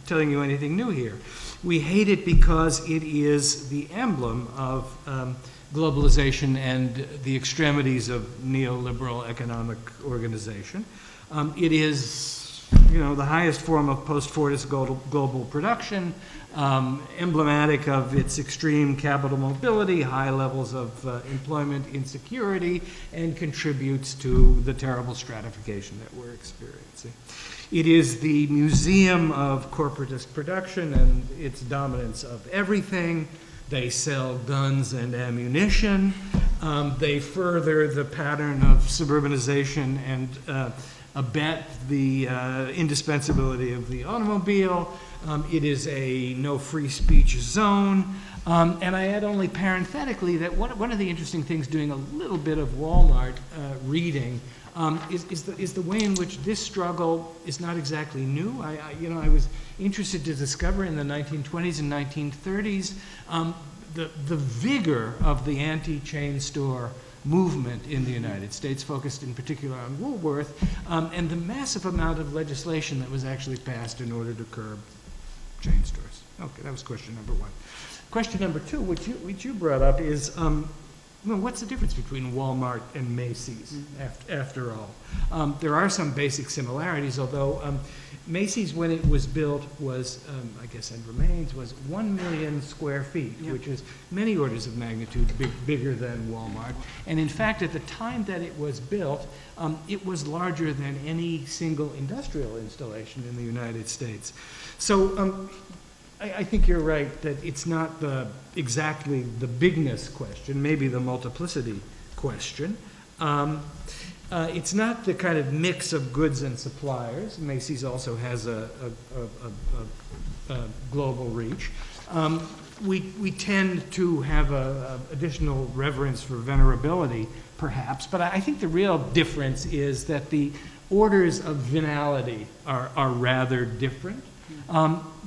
Speaker 4: telling you anything new here. We hate it because it is the emblem of globalization and the extremities of neoliberal economic organization. It is, the highest form of post-Fordist global production, emblematic of its extreme capital mobility, high levels of employment insecurity, and contributes to the terrible stratification that we're experiencing. It is the museum of corporatist production and its dominance of everything. They sell guns and ammunition. They further the pattern of suburbanization and abet the indispensability of the automobile. It is a no free speech zone. And I add only parenthetically that one of the interesting things doing a little bit of Walmart reading is the way in which this struggle is not exactly new. I was interested to discover in the 1920s and 1930s the vigor of the anti-chain store movement in the United States, focused in particular on Woolworth, and the massive amount of legislation that was actually passed in order to curb chain stores. Okay, that was question number one. Question number two, which you brought up, is what's the difference between Walmart and Macy's, after all? There are some basic similarities, although Macy's, when it was built, was, I guess and remains, was 1 million square feet, which is many orders of magnitude bigger than Walmart. And in fact, at the time that it was built, it was larger than any single industrial installation in the United States. So I think you're right that it's not exactly the bigness question, maybe the multiplicity question. It's not the kind of mix of goods and suppliers. Macy's also has a global reach. We tend to have a additional reverence for venerability, perhaps, but I think the real difference is that the orders of venality are rather different.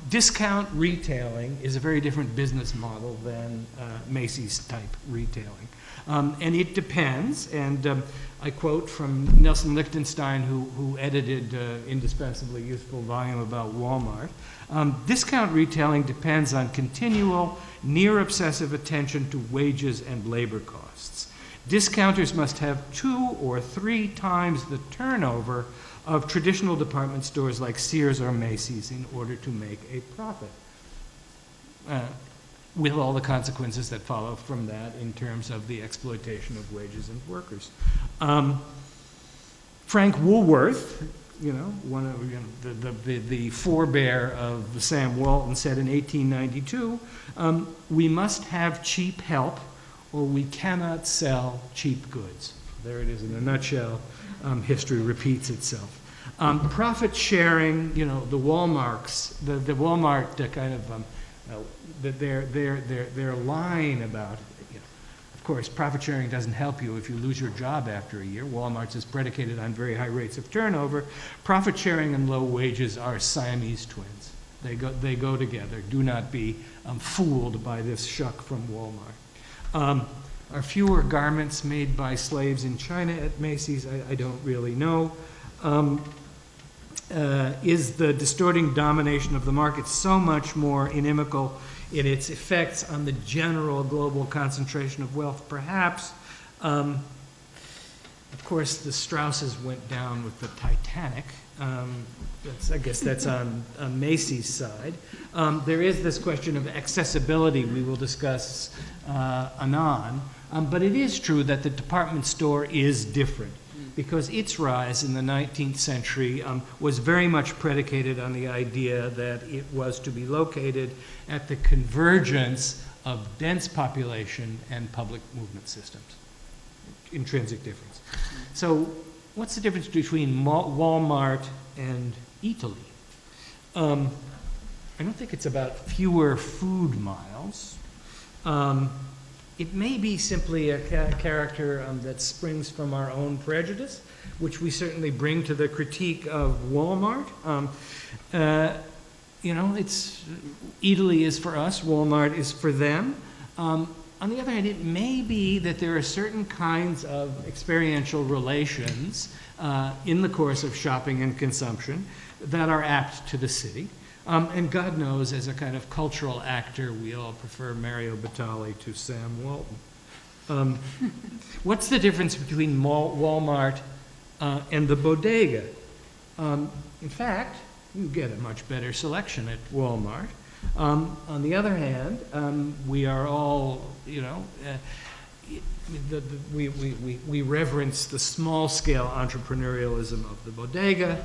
Speaker 4: Discount retailing is a very different business model than Macy's type retailing. And it depends, and I quote from Nelson Lichtenstein, who edited an indispensably useful volume about Walmart. Discount retailing depends on continual, near-obsessive attention to wages and labor costs. Discounters must have 2 or 3 times the turnover of traditional department stores like Sears or Macy's in order to make a profit, with all the consequences that follow from that in terms of the exploitation of wages and workers. Frank Woolworth, one of the forebear of Sam Walton, said in 1892, "We must have cheap help, or we cannot sell cheap goods." There it is in a nutshell. History repeats itself. Profit sharing, the Walmarts, the Walmart kind of their line about, of course, profit sharing doesn't help you if you lose your job after a year. Walmart's is predicated on very high rates of turnover. Profit sharing and low wages are Siamese twins. They go together. Do not be fooled by this shuck from Walmart. Are fewer garments made by slaves in China at Macy's? I don't really know. Is the distorting domination of the market so much more inimical in its effects on the general global concentration of wealth? Perhaps. Of course, the Strausses went down with the Titanic. I guess that's on Macy's side. There is this question of accessibility we will discuss anon. But it is true that the department store is different, because its rise in the 19th century was very much predicated on the idea that it was to be located at the convergence of dense population and public movement systems. Intrinsic difference. So what's the difference between Wal-Mart and Eataly? I don't think it's about fewer food miles. It may be simply a character that springs from our own prejudice, which we certainly bring to the critique of Wal-Mart. It's Eataly is for us, Wal-Mart is for them. On the other hand, it may be that there are certain kinds of experiential relations in the course of shopping and consumption that are apt to the city. And God knows, as a kind of cultural actor, we all prefer Mario Batali to Sam Walton. What's the difference between Wal-Mart and the Bodega? In fact, you get a much better selection at Wal-Mart. On the other hand, we are all, we reverence the small-scale entrepreneurialism of the Bodega.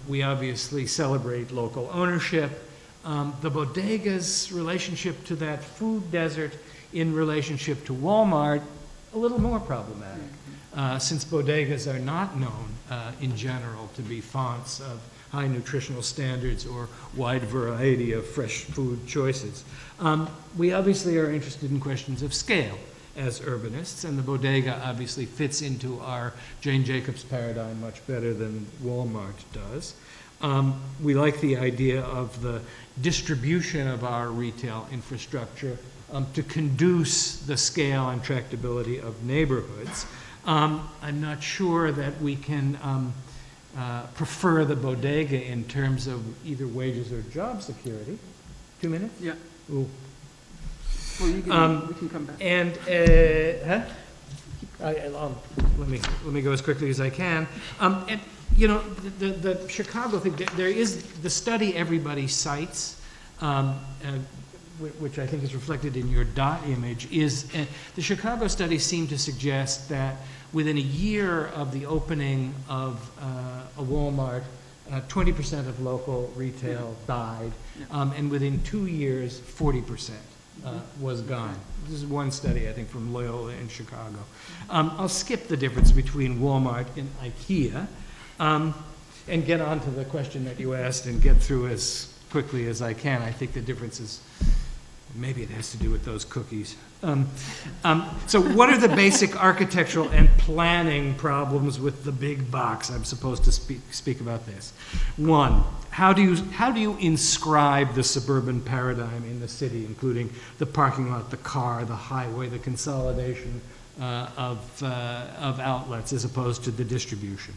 Speaker 4: We obviously celebrate local ownership. The Bodega's relationship to that food desert in relationship to Wal-Mart, a little more problematic, since bodegas are not known in general to be fonts of high nutritional standards or wide variety of fresh food choices. We obviously are interested in questions of scale as urbanists, and the Bodega obviously fits into our Jane Jacobs paradigm much better than Wal-Mart does. We like the idea of the distribution of our retail infrastructure to conduce the scale and tractability of neighborhoods. I'm not sure that we can prefer the Bodega in terms of either wages or job security. 2 minutes?
Speaker 2: Yeah.
Speaker 4: Ooh.
Speaker 2: Well, we can come back.
Speaker 4: And let me go as quickly as I can. And the Chicago thing. There is the study everybody cites, which I think is reflected in your dot image. Is the Chicago study seemed to suggest that within a year of the opening of a Walmart, 20% of local retail died, and within 2 years, 40%. Was gone. This is one study, I think, from Loyola in Chicago. I'll skip the difference between Walmart and IKEA and get on to the question that you asked and get through as quickly as I can. I think the difference is, maybe it has to do with those cookies. So what are the basic architectural and planning problems with the big box? I'm supposed to speak about this. One, how do you inscribe the suburban paradigm in the city, including the parking lot, the car, the highway, the consolidation of outlets as opposed to the distribution?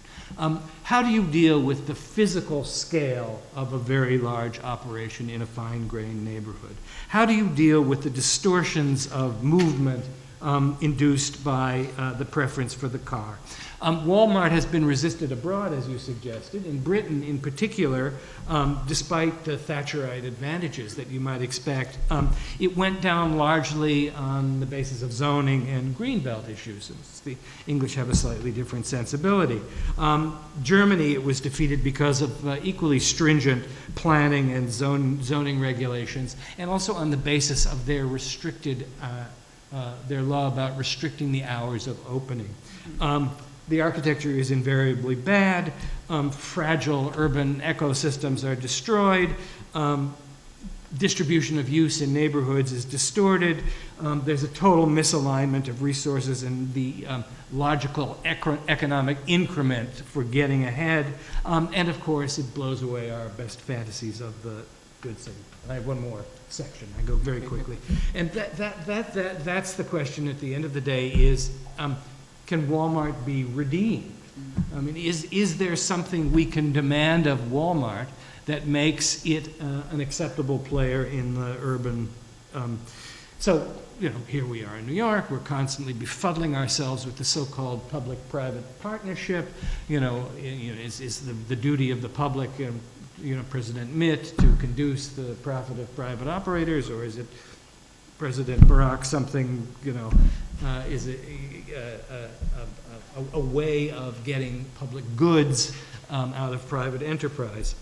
Speaker 4: How do you deal with the physical scale of a very large operation in a fine-grained neighborhood? How do you deal with the distortions of movement induced by the preference for the car? Walmart has been resisted abroad, as you suggested. In Britain, in particular, despite the Thatcherite advantages that you might expect, it went down largely on the basis of zoning and greenbelt issues. The English have a slightly different sensibility. Germany, it was defeated because of equally stringent planning and zoning regulations, and also on the basis of their restricted, their law about restricting the hours of opening. The architecture is invariably bad. Fragile urban ecosystems are destroyed. Distribution of use in neighborhoods is distorted. There's a total misalignment of resources and the logical economic increment for getting ahead. And of course, it blows away our best fantasies of the goods. I have one more section. I go very quickly. And that's the question at the end of the day is, can Walmart be redeemed? I mean, is there something we can demand of Walmart that makes it an acceptable player in the urban? So, you know, here we are in New York. We're constantly befuddling ourselves with the so-called public-private partnership. Is the duty of the public, President Mitt to conduce the profit of private operators, or is it President Barack something, is it a way of getting public goods out of private enterprise?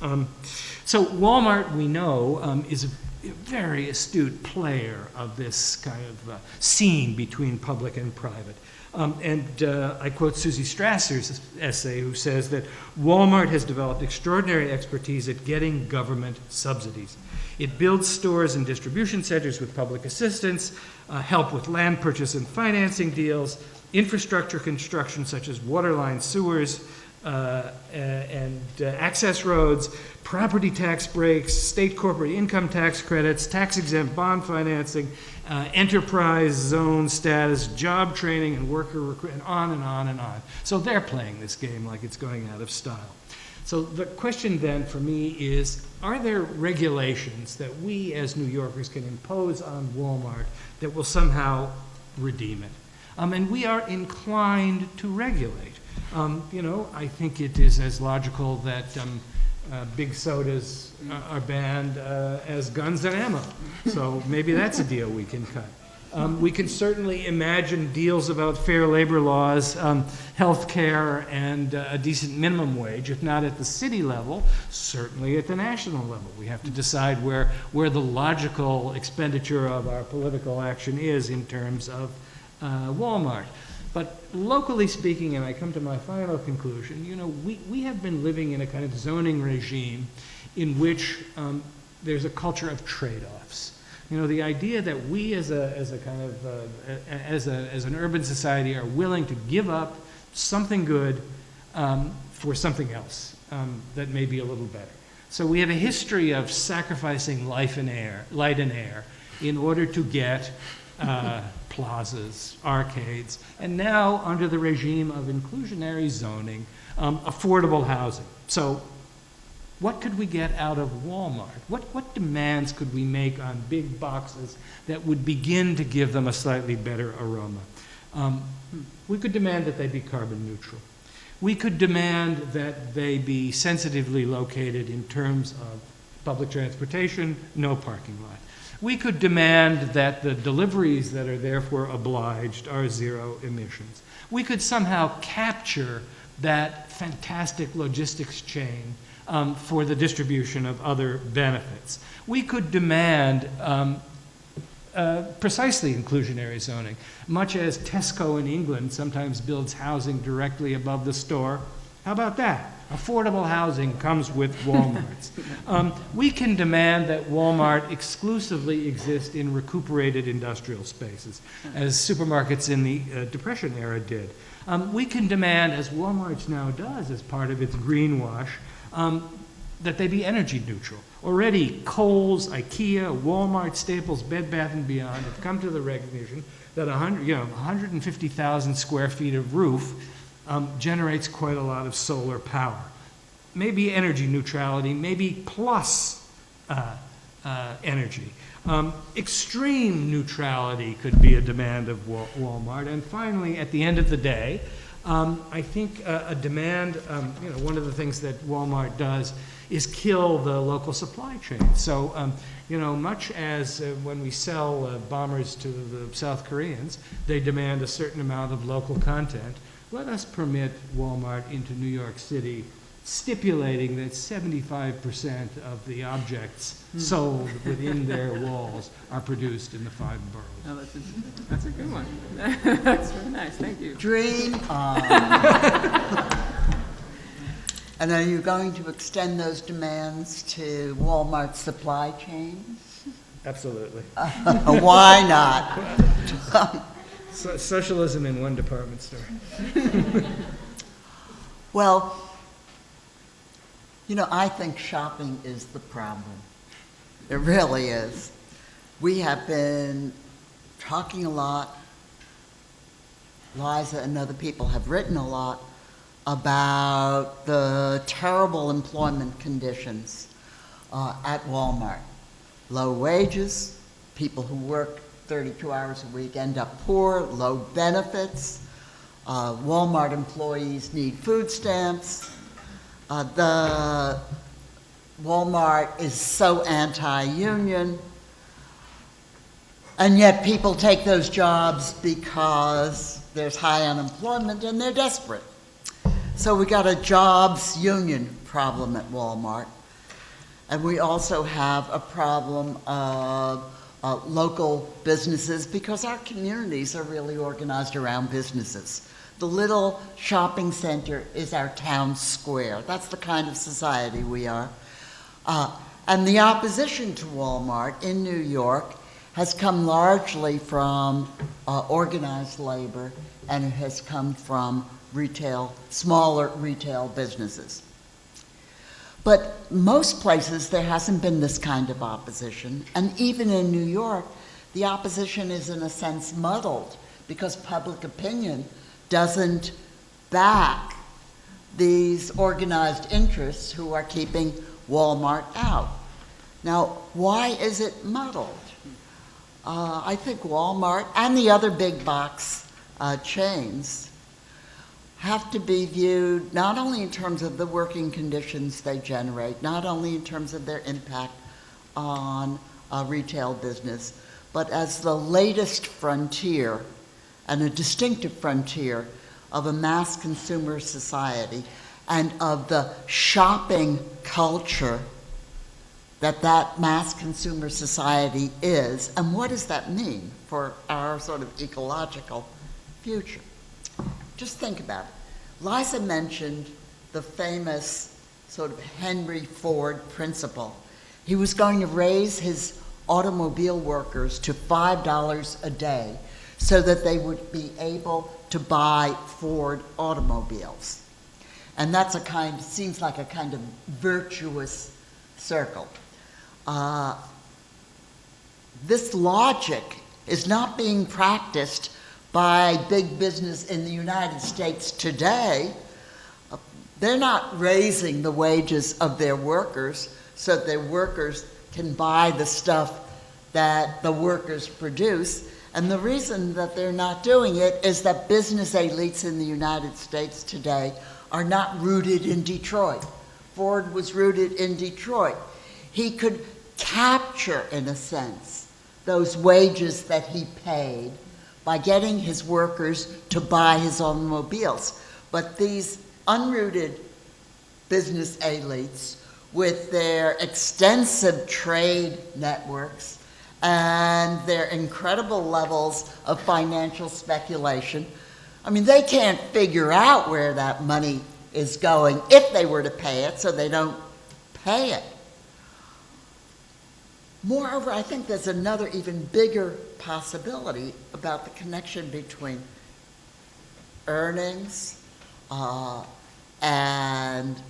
Speaker 4: So Walmart, we know, is a very astute player of this kind of scene between public and private. I quote Susie Strasser's essay, who says that Walmart has developed extraordinary expertise at getting government subsidies. It builds stores and distribution centers with public assistance, help with land purchase and financing deals, infrastructure construction such as water lines, sewers, and access roads, property tax breaks, state corporate income tax credits, tax-exempt bond financing, enterprise zone status, job training, and worker recruitment, and on and on and on. So they're playing this game like it's going out of style. So the question then for me is, are there regulations that we as New Yorkers can impose on Walmart that will somehow redeem it? And we are inclined to regulate. I think it is as logical that big sodas are banned as guns and ammo. So maybe that's a deal we can cut. We can certainly imagine deals about fair labor laws, health care, and a decent minimum wage, if not at the city level, certainly at the national level. We have to decide where the logical expenditure of our political action is in terms of Walmart. But locally speaking, and I come to my final conclusion, we have been living in a kind of zoning regime in which there's a culture of trade-offs. The idea that we as an urban society are willing to give up something good for something else that may be a little better. So we have a history of sacrificing light and air, in order to get plazas, arcades, and now under the regime of inclusionary zoning, affordable housing. So what could we get out of Walmart? What demands could we make on big boxes that would begin to give them a slightly better aroma? We could demand that they be carbon neutral. We could demand that they be sensitively located in terms of public transportation, no parking lot. We could demand that the deliveries that are therefore obliged are zero emissions. We could somehow capture that fantastic logistics chain for the distribution of other benefits. We could demand precisely inclusionary zoning, much as Tesco in England sometimes builds housing directly above the store. How about that? Affordable housing comes with Walmarts. We can demand that Walmart exclusively exist in recuperated industrial spaces, as supermarkets in the Depression era did. We can demand, as Walmart now does as part of its greenwash, that they be energy neutral. Already, Kohl's, IKEA, Walmart, Staples, Bed Bath & Beyond have come to the recognition that 150,000 square feet of roof generates quite a lot of solar power. Maybe energy neutrality, maybe plus energy. Extreme neutrality could be a demand of Walmart. And finally, at the end of the day, I think a demand, one of the things that Walmart does is kill the local supply chain. So, much as when we sell bombers to the South Koreans, they demand a certain amount of local content. Let us permit Walmart into New York City, stipulating that 75% of the objects sold within their walls are produced in the 5 boroughs.
Speaker 2: Oh, that's a good one. That's very nice. Thank you.
Speaker 5: Dream on. And are you going to extend those demands to Walmart's supply chains?
Speaker 4: Absolutely.
Speaker 5: Why not?
Speaker 4: Socialism in one department store.
Speaker 5: Well, I think shopping is the problem. It really is. We have been talking a lot, Liza and other people have written a lot about the terrible employment conditions at Walmart. Low wages, people who work 32 hours a week end up poor, low benefits. Walmart employees need food stamps. The Walmart is so anti-union, and yet people take those jobs because there's high unemployment and they're desperate. So we got a jobs union problem at Walmart, and we also have a problem of local businesses, because our communities are really organized around businesses. The little shopping center is our town square. That's the kind of society we are. And the opposition to Walmart in New York has come largely from organized labor, and it has come from smaller retail businesses. But most places there hasn't been this kind of opposition, and even in New York, the opposition is in a sense muddled because public opinion doesn't back these organized interests who are keeping Walmart out. Now, why is it muddled? I think Walmart and the other big box chains have to be viewed not only in terms of the working conditions they generate, not only in terms of their impact on retail business, but as the latest frontier and a distinctive frontier of a mass consumer society and of the shopping culture that mass consumer society is. And what does that mean for our sort of ecological future? Just think about it. Liza mentioned the famous sort of Henry Ford principle. He was going to raise his automobile workers to $5 a day so that they would be able to buy Ford automobiles. And that's seems like a kind of virtuous circle. This logic is not being practiced by big business in the United States today. They're not raising the wages of their workers so that their workers can buy the stuff that the workers produce. And the reason that they're not doing it is that business elites in the United States today are not rooted in Detroit. Ford was rooted in Detroit. He could capture, in a sense, those wages that he paid by getting his workers to buy his automobiles. But these unrooted business elites, with their extensive trade networks and their incredible levels of financial speculation, I mean, they can't figure out where that money is going if they were to pay it, so they don't pay it. Moreover, I think there's another even bigger possibility about the connection between earnings and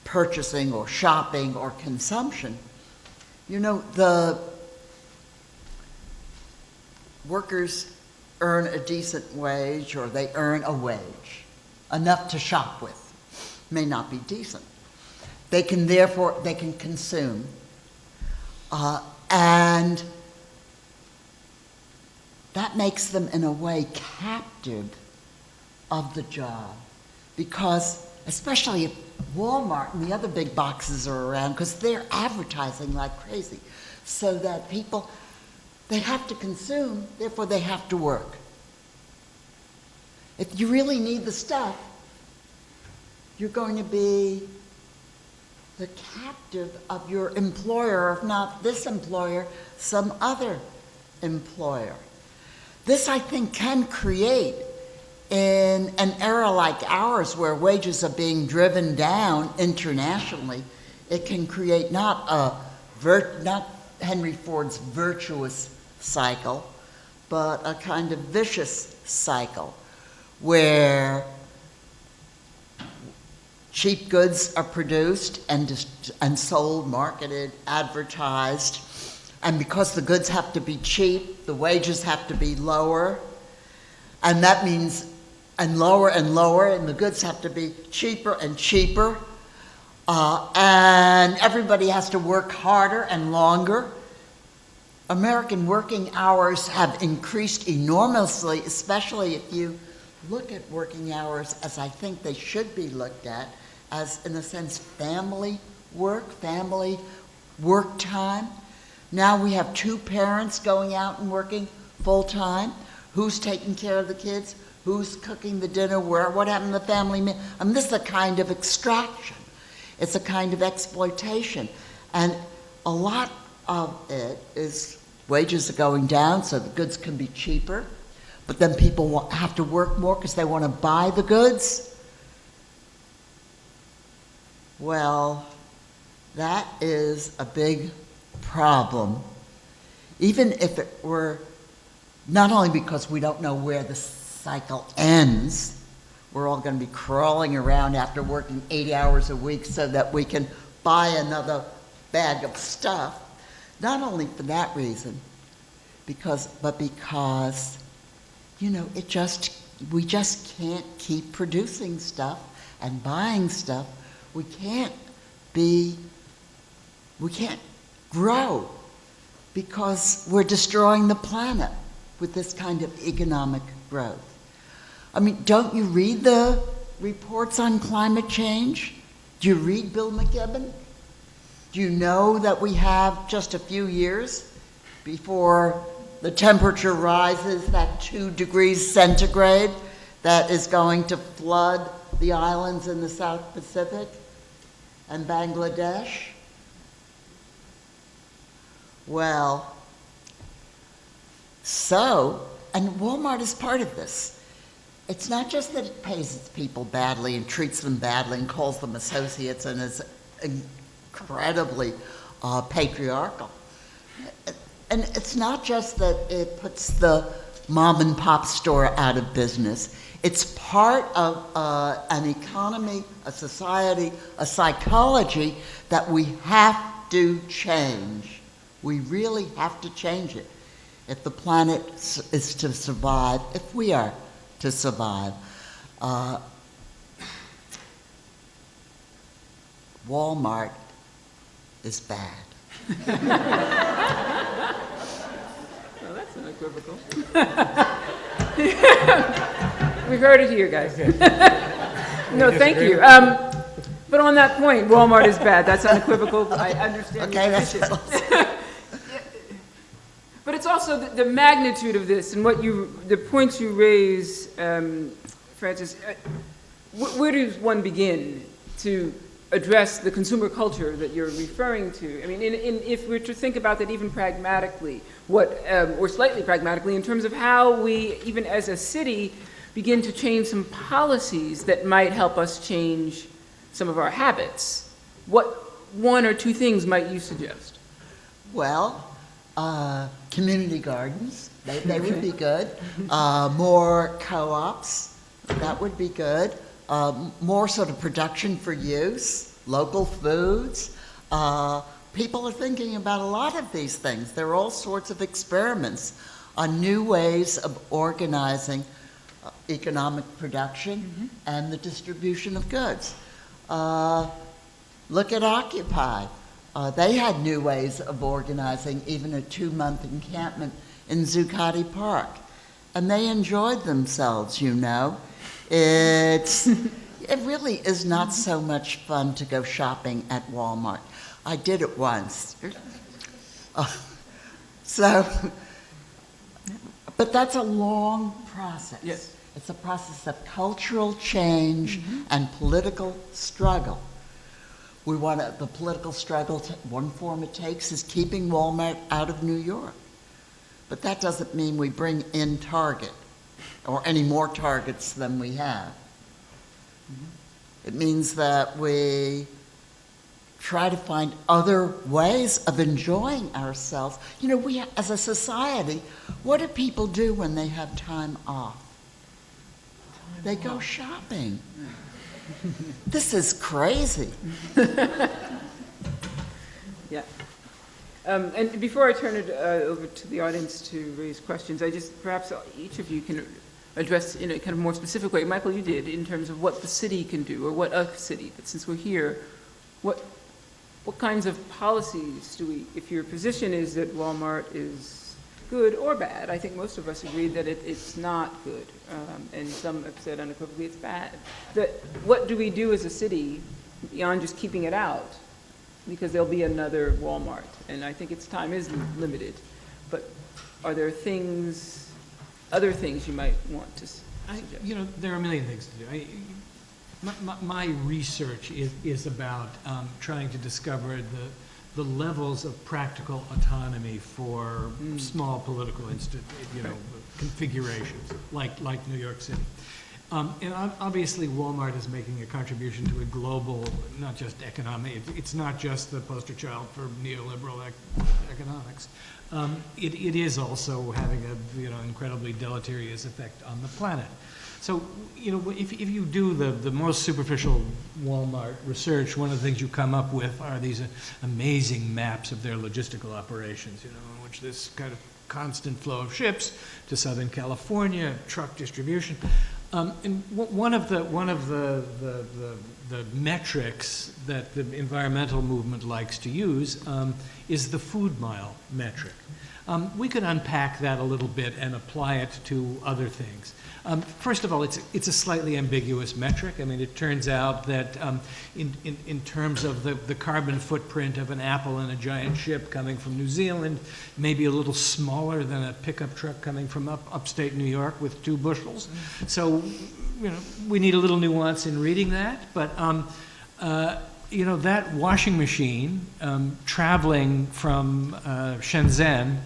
Speaker 5: purchasing or shopping or consumption. You know, the workers earn a decent wage, or they earn a wage, enough to shop with. May not be decent. They can consume. And that makes them, in a way, captive of the job. Because, especially if Walmart and the other big boxes are around, because they're advertising like crazy, so that people, they have to consume, therefore they have to work. If you really need the stuff, you're going to be the captive of your employer, if not this employer, some other employer. This, I think, can create, in an era like ours where wages are being driven down internationally, it can create not Henry Ford's virtuous cycle, but a kind of vicious cycle where cheap goods are produced and sold, marketed, advertised. And because the goods have to be cheap, the wages have to be lower. And that means, and lower, and the goods have to be cheaper and cheaper. And everybody has to work harder and longer. American working hours have increased enormously, especially if you look at working hours as I think they should be looked at, as in a sense family work time. Now we have two parents going out and working full time. Who's taking care of the kids? Who's cooking the dinner? What happened to the family meal? I mean, this is a kind of extraction. It's a kind of exploitation. And a lot of it is wages are going down so the goods can be cheaper, but then people have to work more because they want to buy the goods. Well, that is a big problem, even if it were not only because we don't know where the cycle ends. We're all going to be crawling around after working 80 hours a week so that we can buy another bag of stuff. Not only for that reason, but because, we just can't keep producing stuff and buying stuff. We can't grow because we're destroying the planet with this kind of economic growth. I mean, don't you read the reports on climate change? Do you read Bill McKibben? Do you know that we have just a few years before the temperature rises that 2 degrees centigrade that is going to flood the islands in the South Pacific and Bangladesh? Well, and Walmart is part of this. It's not just that it pays its people badly and treats them badly and calls them associates and is incredibly patriarchal. And it's not just that it puts the mom and pop store out of business. It's part of an economy, a society, a psychology that we have to change. We really have to change it if the planet is to survive, if we are to survive. Walmart is bad.
Speaker 2: Well, that's unequivocal. We've heard it here, guys. No, thank you. But on that point, Walmart is bad. That's unequivocal. I understand.
Speaker 5: Okay, that's
Speaker 2: But it's also the magnitude of this and the points you raise, Francis. Where does one begin to address the consumer culture that you're referring to? I mean, if we're to think about that even pragmatically, or slightly pragmatically, in terms of how we, even as a city, begin to change some policies that might help us change some of our habits, what one or two things might you suggest?
Speaker 5: Well, community gardens, they would be good. More co-ops, that would be good. More sort of production for use, local foods. People are thinking about a lot of these things. There are all sorts of experiments on new ways of organizing economic production and the distribution of goods. Look at Occupy. They had new ways of organizing even a 2-month encampment in Zuccotti Park. And they enjoyed themselves, It really is not so much fun to go shopping at Walmart. I did it once. But that's a long process.
Speaker 2: Yes.
Speaker 5: It's a process of cultural change and political struggle. The political struggle, one form it takes is keeping Walmart out of New York. But that doesn't mean we bring in Target or any more Targets than we have. It means that we try to find other ways of enjoying ourselves. We, as a society, what do people do when they have time off? They go shopping. This is crazy.
Speaker 2: Yeah. And before I turn it over to the audience to raise questions, perhaps each of you can address in a kind of more specific way. Michael, you did, in terms of what the city can do, or what a city, but since we're here, what kinds of policies do we, if your position is that Wal-Mart is good or bad, I think most of us agree that it's not good, and some have said unequivocally it's bad. What do we do as a city beyond just keeping it out? Because there'll be another Wal-Mart, and I think its time is limited. But are there other things you might want to suggest?
Speaker 4: There are a million things to do. My research is about trying to discover the levels of practical autonomy for small political configurations, like New York City. And obviously, Wal-Mart is making a contribution to a global, not just economic. It's not just the poster child for neoliberal economics. It is also having a incredibly deleterious effect on the planet. So if you do the most superficial Wal-Mart research, one of the things you come up with are these amazing maps of their logistical operations. In which this kind of constant flow of ships to Southern California, truck distribution. And one of the metrics that the environmental movement likes to use is the food mile metric. We could unpack that a little bit and apply it to other things. First of all, it's a slightly ambiguous metric. I mean, it turns out that in terms of the carbon footprint of an apple in a giant ship coming from New Zealand, maybe a little smaller than a pickup truck coming from upstate New York with 2 bushels. So, we need a little nuance in reading that. But that washing machine traveling from Shenzhen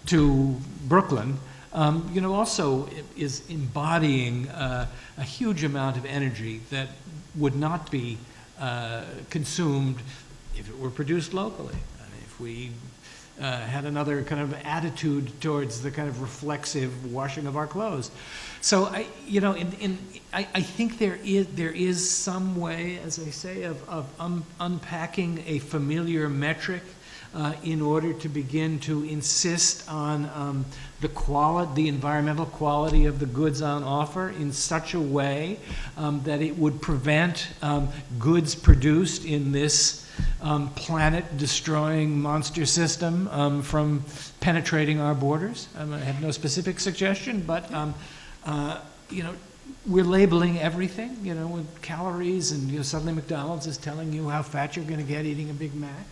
Speaker 4: to Brooklyn, also is embodying a huge amount of energy that would not be consumed if it were produced locally. I mean, if we had another kind of attitude towards the kind of reflexive washing of our clothes. So I think there is some way, as I say, of unpacking a familiar metric in order to begin to insist on the environmental quality of the goods on offer in such a way that it would prevent goods produced in this planet-destroying monster system from penetrating our borders. I have no specific suggestion, but we're labeling everything, with calories, and suddenly McDonald's is telling you how fat you're going to get eating a Big Mac.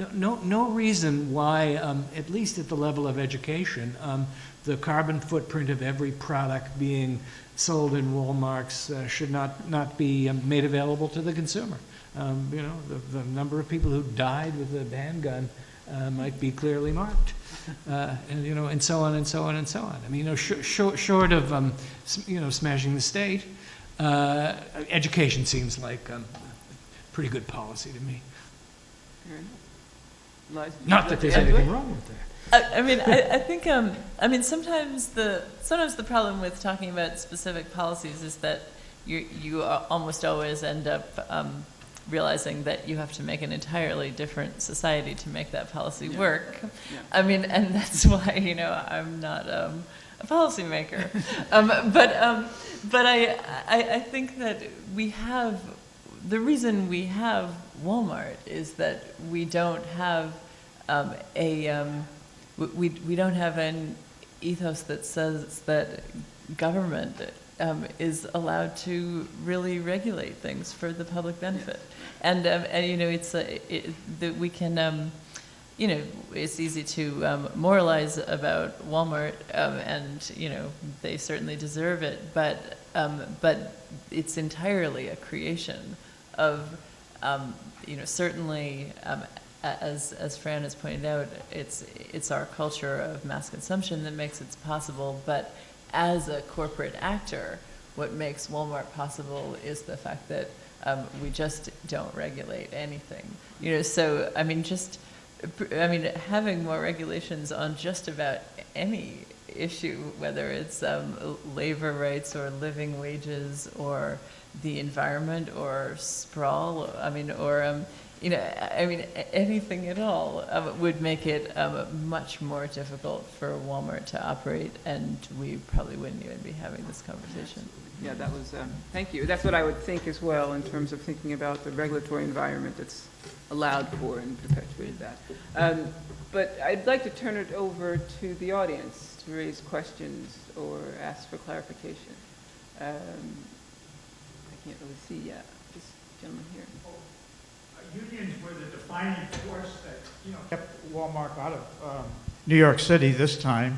Speaker 4: No reason why, at least at the level of education, the carbon footprint of every product being sold in Walmarts should not be made available to the consumer. The number of people who died with a handgun might be clearly marked, and so on and so on and so on. I mean, short of smashing the state, education seems like pretty good policy to me.
Speaker 2: Liza,
Speaker 4: not that there's anything wrong with that.
Speaker 3: I think sometimes the problem with talking about specific policies is that you almost always end up realizing that you have to make an entirely different society to make that policy work. Yeah. And that's why I'm not a policymaker. But I think that the reason we have Wal-Mart is that we don't have we don't have an ethos that says that government is allowed to really regulate things for the public benefit, and we can it's easy to moralize about Walmart, and they certainly deserve it, but it's entirely a creation of certainly as Fran has pointed out, it's our culture of mass consumption that makes it possible, but as a corporate actor, what makes Walmart possible is the fact that we just don't regulate anything. So just I mean, having more regulations on just about any issue, whether it's labor rights or living wages or the environment or sprawl, I mean, or anything at all would make it much more difficult for Walmart to operate, and we probably wouldn't even be having this conversation.
Speaker 2: Yeah, that was, thank you. That's what I would think as well in terms of thinking about the regulatory environment that's allowed for and perpetuated that. But I'd like to turn it over to the audience to raise questions or ask for clarification. I can't really see yet. This gentleman here.
Speaker 6: Unions were the defining force that, kept Walmart out of New York City this time.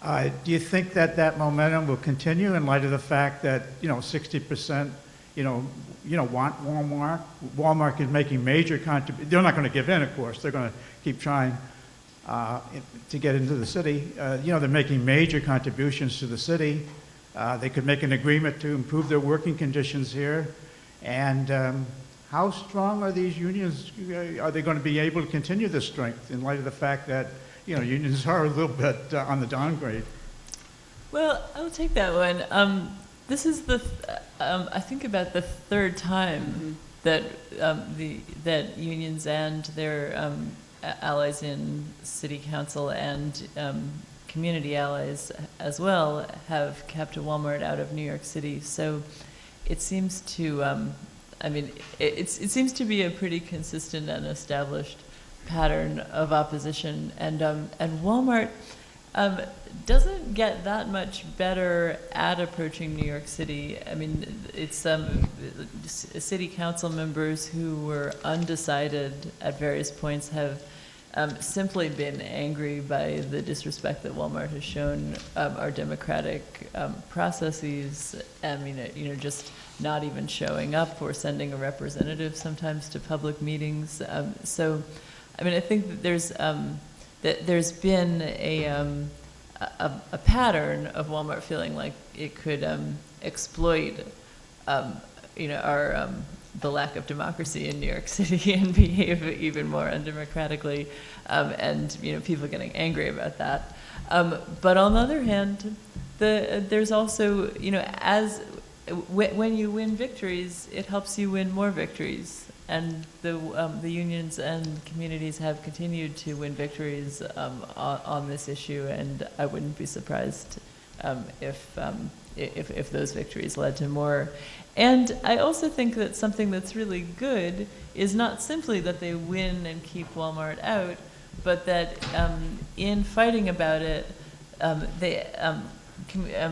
Speaker 6: Do you think that that momentum will continue in light of the fact that, 60%, want Walmart? Walmart is making major contributions. They're not going to give in, of course. They're going to keep trying to get into the city. They're making major contributions to the city. They could make an agreement to improve their working conditions here. And how strong are these unions? Are they going to be able to continue this strength in light of the fact that, unions are a little bit on the downgrade?
Speaker 3: Well, I'll take that one. This is I think about the third time that that unions and their allies in city council and community allies as well have kept Walmart out of New York City. So it seems to, it seems to be a pretty consistent and established pattern of opposition, and Walmart doesn't get that much better at approaching New York City. I mean, it's city council members who were undecided at various points have simply been angry by the disrespect that Walmart has shown our democratic processes. I mean, just not even showing up or sending a representative sometimes to public meetings. So, I mean, I think that there's been a pattern of Walmart feeling like it could exploit, the lack of democracy in New York City and behave even more undemocratically, and people getting angry about that. But on the other hand, there's also when you win victories, it helps you win more victories. And the unions and communities have continued to win victories on this issue, and I wouldn't be surprised if those victories led to more. And I also think that something that's really good is not simply that they win and keep Walmart out, but that in fighting about it,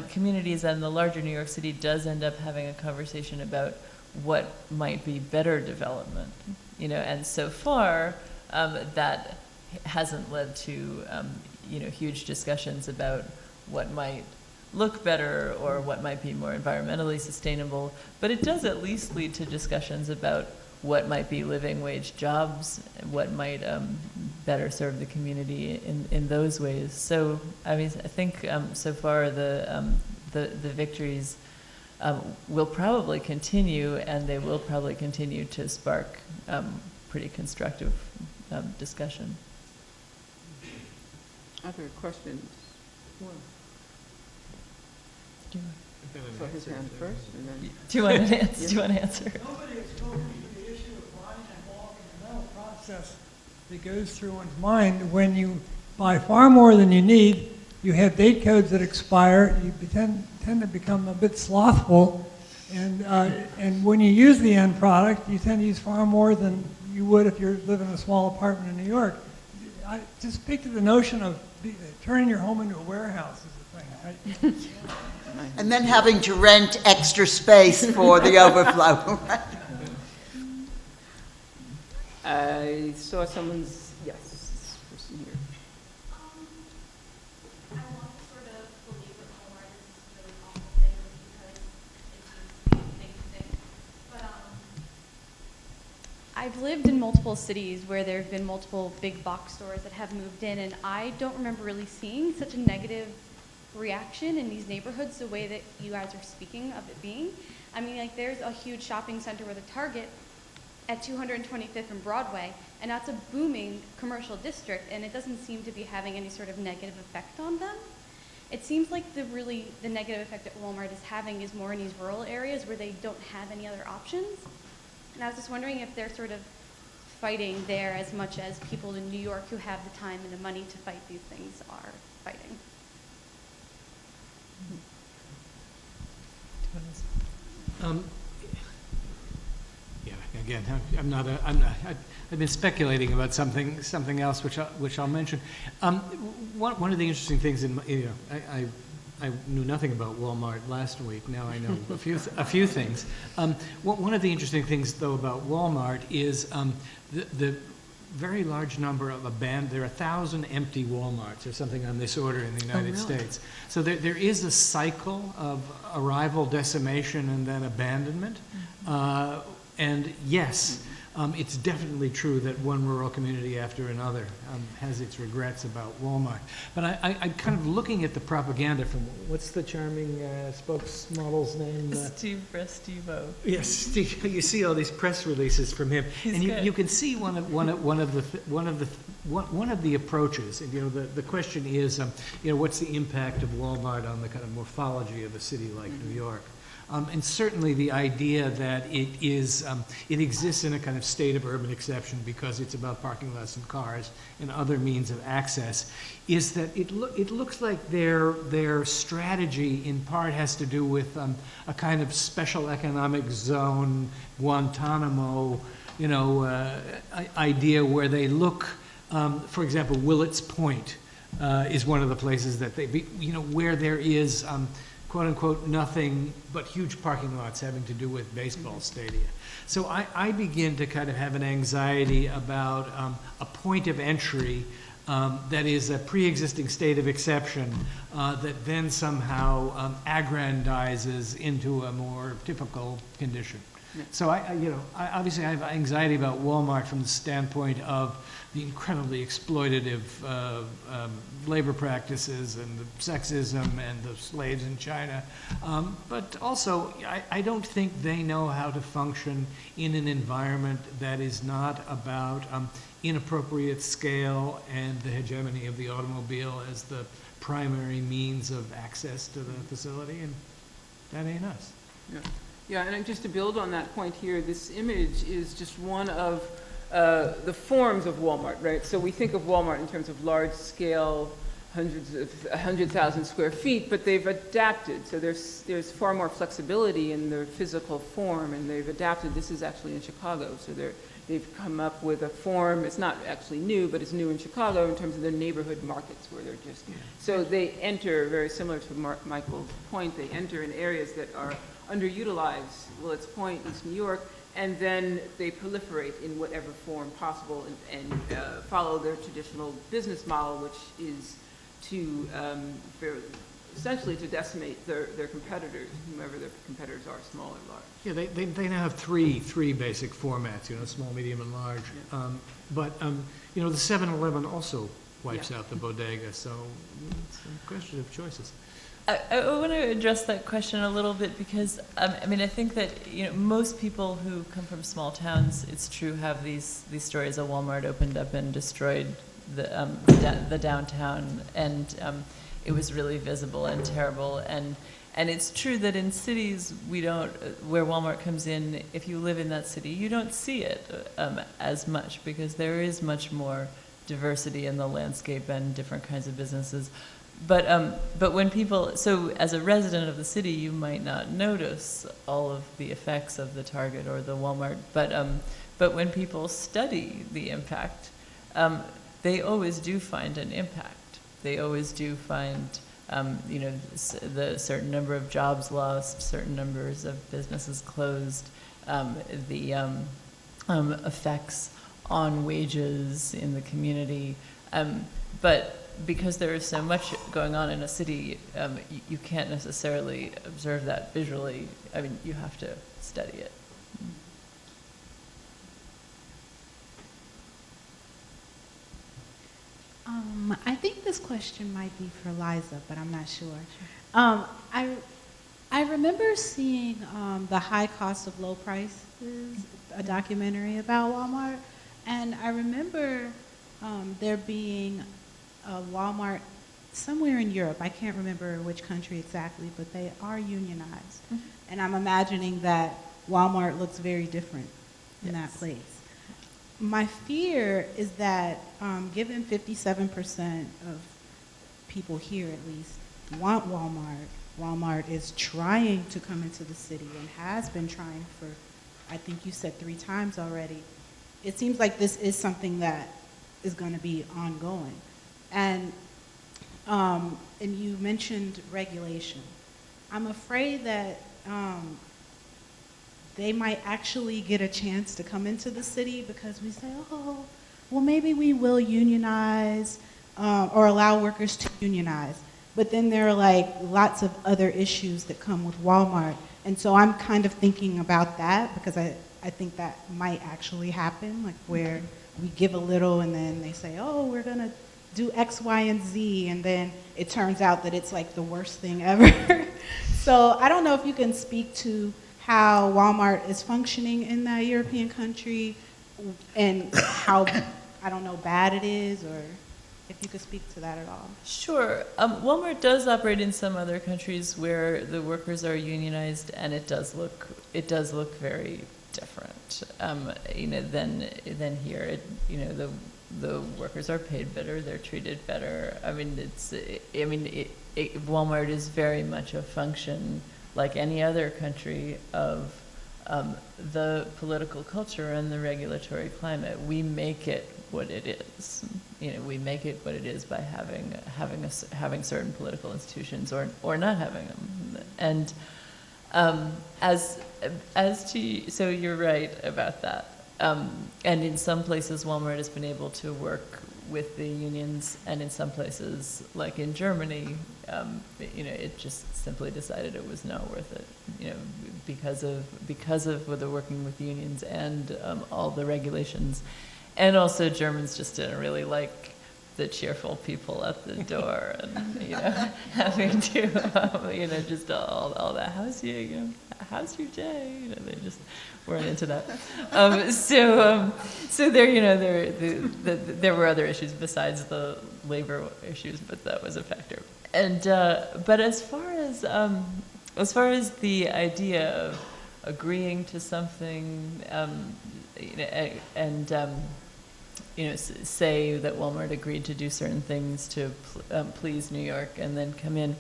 Speaker 3: communities and the larger New York City does end up having a conversation about what might be better development, and so far that hasn't led to huge discussions about what might look better or what might be more environmentally sustainable, but it does at least lead to discussions about what might be living wage jobs, what might better serve the community in those ways. So I mean, I think so far the victories will probably continue, and they will probably continue to spark pretty constructive discussion.
Speaker 2: Other questions? So his hand first, and then...
Speaker 3: Do you want to answer? Do you want to answer?
Speaker 7: Nobody has spoken to the issue of buying and bulk and the mental process that goes through one's mind when you buy far more than you need. You have date codes that expire. You tend to become a bit slothful, and when you use the end product, you tend to use far more than you would if you're living in a small apartment in New York. Just speak to the notion of turning your home into a warehouse is the thing, right?
Speaker 5: And then having to rent extra space for the overflow.
Speaker 2: I saw someone's, yes, this person here.
Speaker 8: I want to sort of believe that Walmart is this really awful thing because it seems to be a big thing. But I've lived in multiple cities where there have been multiple big box stores that have moved in, and I don't remember really seeing such a negative reaction in these neighborhoods the way that you guys are speaking of it being. I mean, like, there's a huge shopping center with a Target at 225th and Broadway, and that's a booming commercial district, and it doesn't seem to be having any sort of negative effect on them. It seems like the negative effect that Walmart is having is more in these rural areas where they don't have any other options. And I was just wondering if they're sort of fighting there as much as people in New York who have the time and the money to fight these things are fighting.
Speaker 4: Yeah, again, I've been speculating about something else, which I'll mention. One of the interesting things I knew nothing about Walmart last week. Now I know a few things. One of the interesting things, though, about Walmart is the very large number of there are 1,000 empty Walmarts or something on this order in the United States. So there is a cycle of arrival, decimation, and then abandonment. And yes, it's definitely true that one rural community after another has its regrets about Walmart. But I'm kind of looking at the propaganda from, what's the charming spokesmodel's name?
Speaker 3: Steve Restivo.
Speaker 4: Yes, Steve. You see all these press releases from him, and you can see one of the approaches. And, the question is, what's the impact of Walmart on the kind of morphology of a city like New York? And certainly the idea that it exists in a kind of state of urban exception because it's about parking lots and cars and other means of access, is that it looks like their strategy in part has to do with a kind of special economic zone, Guantanamo, idea where they look, for example, Willets Point is one of the places that where there is quote unquote nothing but huge parking lots having to do with baseball stadia. So I begin to kind of have an anxiety about a point of entry that is a pre-existing state of exception that then somehow aggrandizes into a more typical condition. So I obviously I have anxiety about Walmart from the standpoint of the incredibly exploitative labor practices and the sexism and the slaves in China. But also, I don't think they know how to function in an environment that is not about inappropriate scale and the hegemony of the automobile as the primary means of access to the facility, and that ain't us.
Speaker 2: Yeah, and just to build on that point here, this image is just one of the forms of Walmart, right? So we think of Walmart in terms of large scale, 100,000 square feet, but they've adapted. So there's far more flexibility in their physical form, and they've adapted. This is actually in Chicago, so they've come up with a form. It's not actually new, but it's new in Chicago in terms of their neighborhood markets, where they're just so they enter very similar to Michael's point. They enter in areas that are underutilized, Willets Point, East New York, and then they proliferate in whatever form possible and follow their traditional business model, which is to essentially to decimate their competitors, whomever their competitors are, small or large.
Speaker 4: Yeah, they now have three basic formats, small, medium, and large. Yeah. But the 7-Eleven also wipes out the bodega, so it's a question of choices.
Speaker 3: I want to address that question a little bit because, I think that, most people who come from small towns, it's true, have these stories of Walmart opened up and destroyed the downtown, and it was really visible and terrible. And it's true that in cities, where Walmart comes in, if you live in that city, you don't see it as much because there is much more diversity in the landscape and different kinds of businesses. But when so as a resident of the city, you might not notice all of the effects of the Target or the Walmart. But when people study the impact, they always do find an impact. They always do find, the certain number of jobs lost, certain numbers of businesses closed, the effects on wages in the community, but because there is so much going on in a city, you can't necessarily observe that visually. You have to study it.
Speaker 9: I think this question might be for Liza, but I'm not sure. I I remember seeing The High Cost of Low Prices, a documentary about Walmart, and I remember there being a Walmart somewhere in Europe. I can't remember which country exactly, but they are unionized. Mm-hmm. And I'm imagining that Walmart looks very different in that place. My fear is that given 57% of people here at least want Walmart, Walmart is trying to come into the city and has been trying for, I think you said 3 times already. It seems like this is something that is going to be ongoing. And you mentioned regulation. I'm afraid that they might actually get a chance to come into the city because we say, oh, well, maybe we will unionize or allow workers to unionize. But then there are like lots of other issues that come with Walmart. And so I'm kind of thinking about that because I think that might actually happen, like where we give a little and then they say, oh, we're going to do X, Y, and Z, and then it turns out that it's like the worst thing ever. So I don't know if you can speak to how Walmart is functioning in that European country and how, I don't know, bad it is, or if you could speak to that at all.
Speaker 3: Sure. Walmart does operate in some other countries where the workers are unionized, and it does look very different, than here. The workers are paid better, they're treated better. Walmart is very much a function, like any other country, of the political culture and the regulatory climate. We make it what it is. We make it what it is by having certain political institutions or not having them. And so you're right about that. And in some places, Walmart has been able to work with the unions, and in some places, like in Germany, it just simply decided it was not worth it, because of the working with unions and all the regulations, and also Germans just didn't really like the cheerful people at the door, and having to, just all that. How's your day? They just weren't into that. So there were other issues besides the labor issues, but that was a factor. And but as far as the idea of agreeing to something, say that Walmart agreed to do certain things to please New York and then come in.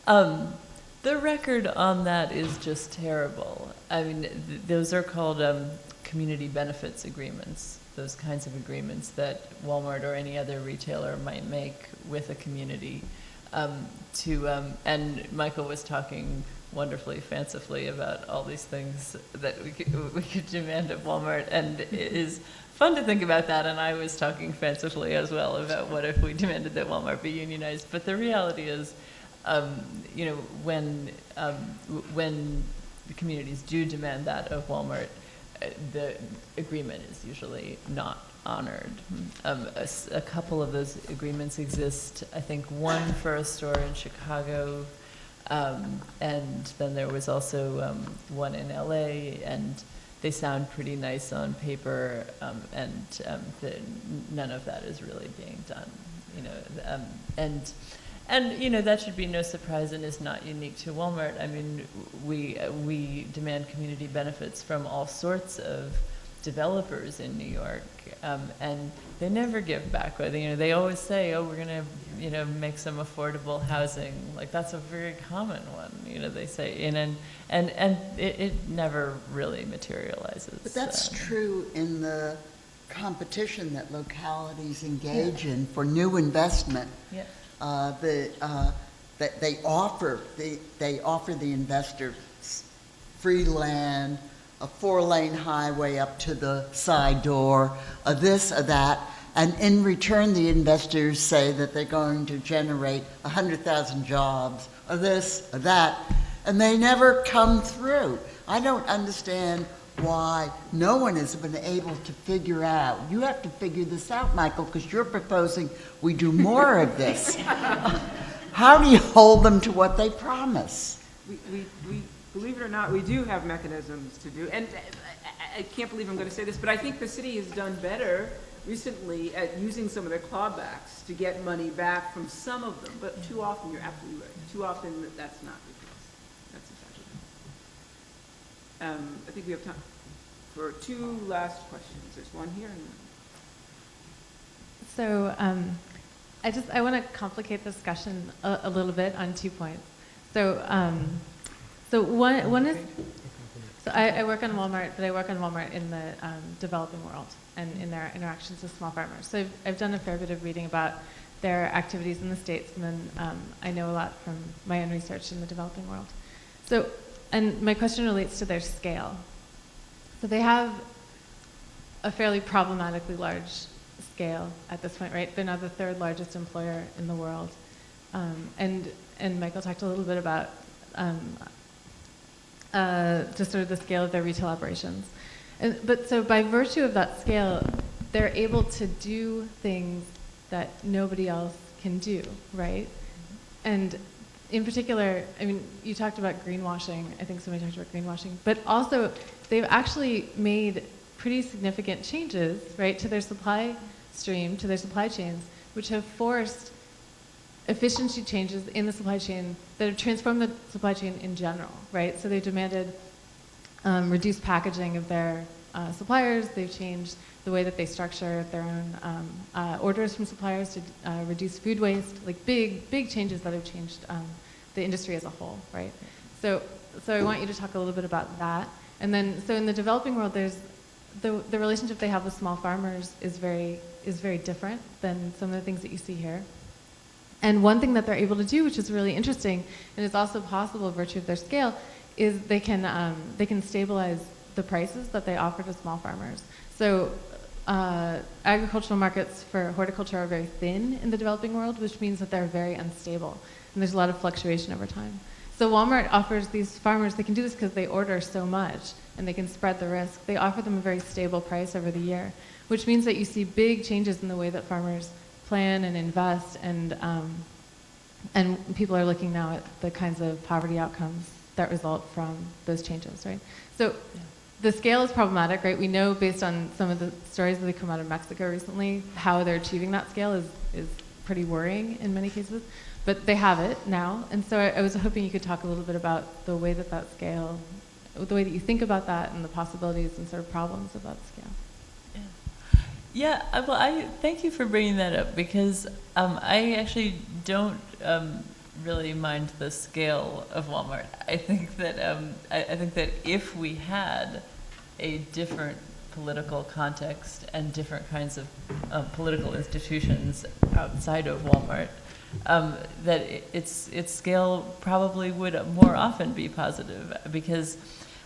Speaker 3: The record on that is just terrible. Those are called community benefits agreements, those kinds of agreements that Walmart or any other retailer might make with a community. And Michael was talking wonderfully, fancifully about all these things that we could demand of Walmart, and it is fun to think about that, and I was talking fancifully as well about what if we demanded that Walmart be unionized. But the reality is, when the communities do demand that of Walmart, the agreement is usually not honored. A couple of those agreements exist. I think one for a store in Chicago, and then there was also one in LA, and they sound pretty nice on paper, and none of that is really being done. And that should be no surprise and is not unique to Walmart. We demand community benefits from all sorts of developers in New York, and they never give back. They always say, "Oh, we're going to, make some affordable housing." Like that's a very common one. They say, and it never really materializes.
Speaker 5: But that's true in the competition that localities engage in for new investment.
Speaker 3: Yeah.
Speaker 5: That they offer the investors free land, a 4-lane highway up to the side door, a this, a that, and in return the investors say that they're going to generate 100,000 jobs, or this, or that, and they never come through. I don't understand why no one has been able to figure out. You have to figure this out, Michael, because you're proposing we do more of this. How do you hold them to what they promise?
Speaker 2: we believe it or not, we do have mechanisms to do, and I can't believe I'm going to say this, but I think the city has done better recently at using some of their clawbacks to get money back from some of them, but too often, you're absolutely right, too often that's not the case. That's a tragedy. I think we have time for 2 last questions. There's one here.
Speaker 10: So I want to complicate the discussion a little bit on 2 points. So one is, so I work on Walmart, but I work on Walmart in the developing world and in their interactions with small farmers. So I've done a fair bit of reading about their activities in the States, and then I know a lot from my own research in the developing world. So, and my question relates to their scale. So they have a fairly problematically large scale at this point, right? They're now the 3rd largest employer in the world. And Michael talked a little bit about just sort of the scale of their retail operations. But so by virtue of that scale, they're able to do things that nobody else can do, right? And in particular, I mean, you talked about greenwashing. I think somebody talked about greenwashing. But also, they've actually made pretty significant changes, right, to their supply stream, to their supply chains, which have forced efficiency changes in the supply chain that have transformed the supply chain in general, right? So they've demanded reduced packaging of their suppliers. They've changed the way that they structure their own orders from suppliers to reduce food waste, like big changes that have changed the industry as a whole, right? So I want you to talk a little bit about that. And then, so in the developing world, there's the relationship they have with small farmers is very different than some of the things that you see here. And one thing that they're able to do, which is really interesting, and is also possible by virtue of their scale, is they can stabilize the prices that they offer to small farmers. So agricultural markets for horticulture are very thin in the developing world, which means that they're very unstable, and there's a lot of fluctuation over time. So Walmart offers these farmers, they can do this because they order so much, and they can spread the risk. They offer them a very stable price over the year, which means that you see big changes in the way that farmers plan and invest, and people are looking now at the kinds of poverty outcomes that result from those changes, right? So the scale is problematic, right? We know based on some of the stories that have come out of Mexico recently, how they're achieving that scale is pretty worrying in many cases, but they have it now. And so I was hoping you could talk a little bit about the way that scale, the way that you think about that and the possibilities and sort of problems of that scale.
Speaker 3: Yeah, well, I thank you for bringing that up, because I actually don't really mind the scale of Walmart. I think that if we had a different political context and different kinds of political institutions outside of Walmart, that its scale probably would more often be positive. Because,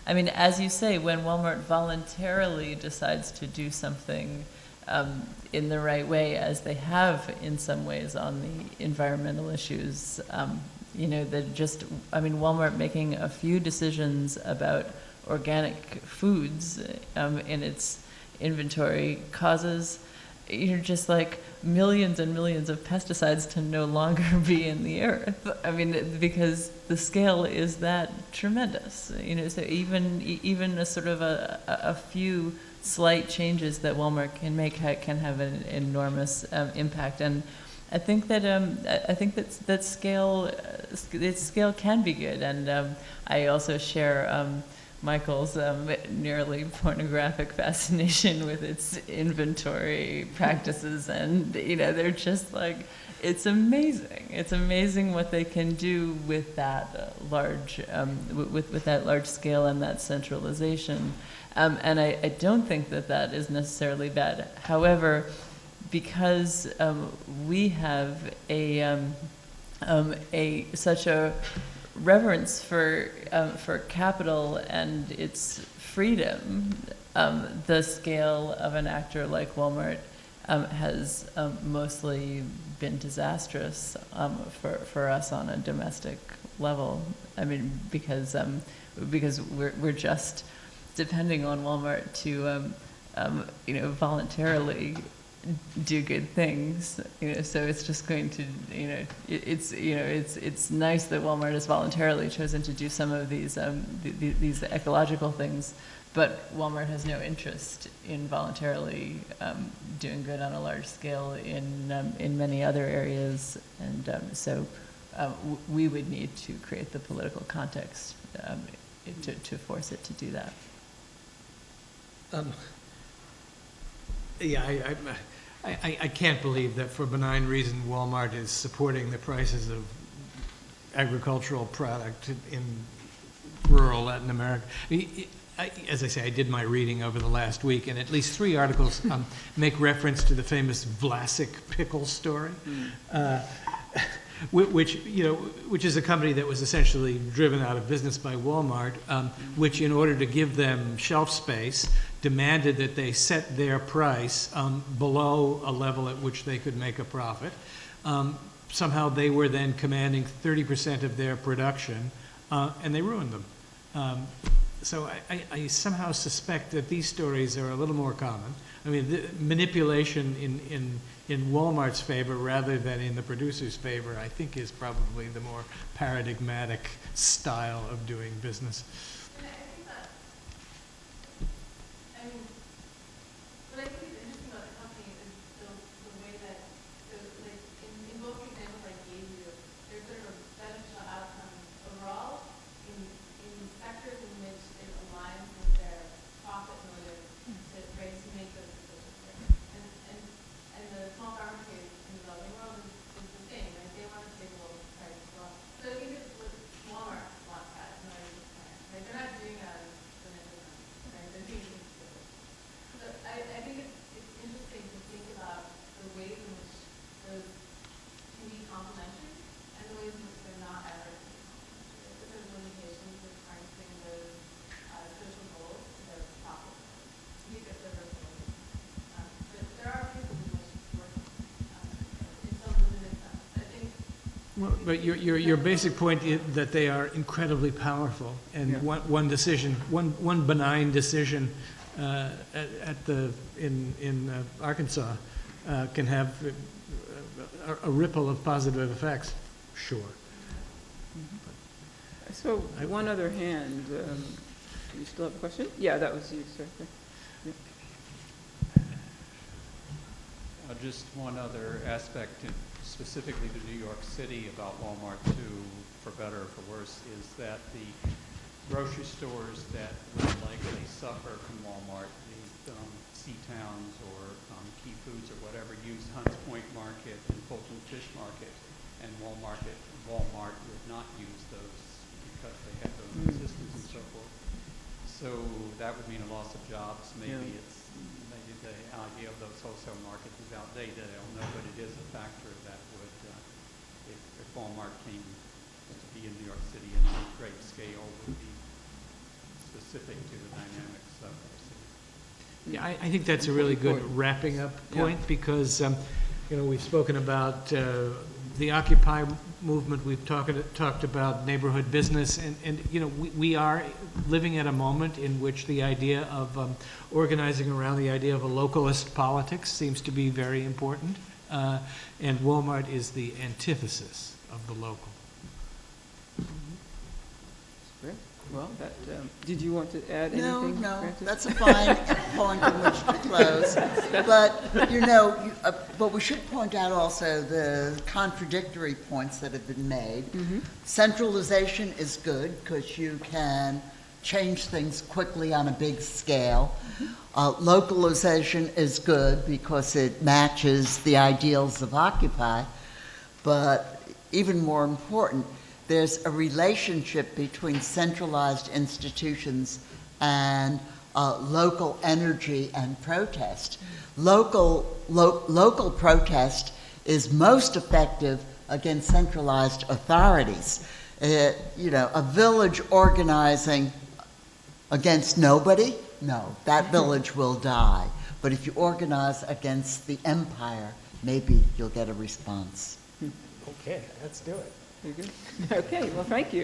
Speaker 3: I mean, as you say, when Walmart voluntarily decides to do something in the right way, as they have in some ways on the environmental issues, Walmart making a few decisions about organic foods in its inventory causes just like millions and millions of pesticides to no longer be in the earth. I mean, because the scale is that tremendous. So even a sort of a few slight changes that Walmart can make can have an enormous impact. And I think that scale can be good. And I also share Michael's nearly pornographic fascination with its inventory practices, and they're just like, it's amazing. It's amazing what they can do with that large with that large scale and that centralization. And I don't think that is necessarily bad. However, because we have such a reverence for capital and its freedom, the scale of an actor like Walmart has mostly been disastrous for us on a domestic level. I mean, because we're just depending on Walmart to voluntarily do good things. So it's just going to, it's nice that Walmart has voluntarily chosen to do some of these these ecological things, but Walmart has no interest in voluntarily doing good on a large scale in many other areas, and so we would need to create the political context to force it to do that.
Speaker 4: Yeah, I can't believe that for benign reason Walmart is supporting the prices of agricultural product in rural Latin America. As I say, I did my reading over the last week, and at least 3 articles make reference to the famous Vlasic pickle story, which is a company that was essentially driven out of business by Walmart, which, in order to give them shelf space, demanded that they set their price below a level at which they could make a profit. Somehow they were then commanding 30% of their production, and they ruined them. So I somehow suspect that these stories are a little more common. I mean, the manipulation in Walmart's favor rather than in the producer's favor, I think, is probably the more paradigmatic style of doing business.
Speaker 10: What I think is interesting about the company is the way that, so like in both examples I gave you, there's sort of beneficial outcomes overall in sectors in which it aligns with their profit motive to make those decisions. And the small farmer case in the developing world is the same, right? They want to save a local price as well. So I think it's what Walmart wants that, it's not even plan. Right? They're not doing that as an independent, right? They're doing it. So I think it's interesting to think about the ways in which those can be complementary and the ways in which they're not ever complementary. That there's limitations of harnessing those social goals to their profit goals. I think it's a versatile. But there are ways in which it's working in some limited sense. I think.
Speaker 4: But your basic point is that they are incredibly powerful, and one decision, one benign decision in Arkansas can have a ripple of positive effects. Sure.
Speaker 2: So one other hand, do you still have a question? Yeah, that was you, sir. Yeah.
Speaker 11: Just one other aspect, specifically to New York City, about Walmart too, for better or for worse, is that the grocery stores that would likely suffer from Walmart, the C-Towns or Key Foods or whatever, use Hunts Point Market and Fulton Fish Market, and Walmart would not use those because they have their own systems and so forth. So that would mean a loss of jobs. Maybe the idea of those wholesale markets is outdated. I don't know, but it is a factor that would, if Walmart came to be in New York City in a great scale, would be specific to the dynamics of the city.
Speaker 4: Yeah, I think that's a really good wrapping up point, because we've spoken about the Occupy movement. We've talked about neighborhood business, and we are living at a moment in which the idea of organizing around the idea of a localist politics seems to be very important, and Walmart is the antithesis of the local.
Speaker 2: Great. Well, did you want to add anything?
Speaker 5: No,
Speaker 2: Francis?
Speaker 5: that's a fine point in which to close. But we should point out also the contradictory points that have been made. Mm-hmm. Centralization is good because you can change things quickly on a big scale. Mm-hmm. Localization is good because it matches the ideals of Occupy. But even more important, there's a relationship between centralized institutions and local energy and protest. Local protest is most effective against centralized authorities. A village organizing against nobody, no, that village will die. But if you organize against the empire, maybe you'll get a response.
Speaker 4: Okay, let's do it.
Speaker 2: Very good. Okay, well, thank you.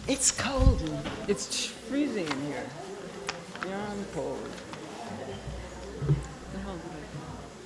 Speaker 5: It's cold.
Speaker 2: It's freezing in here. Yeah, I'm cold. The hell did I do?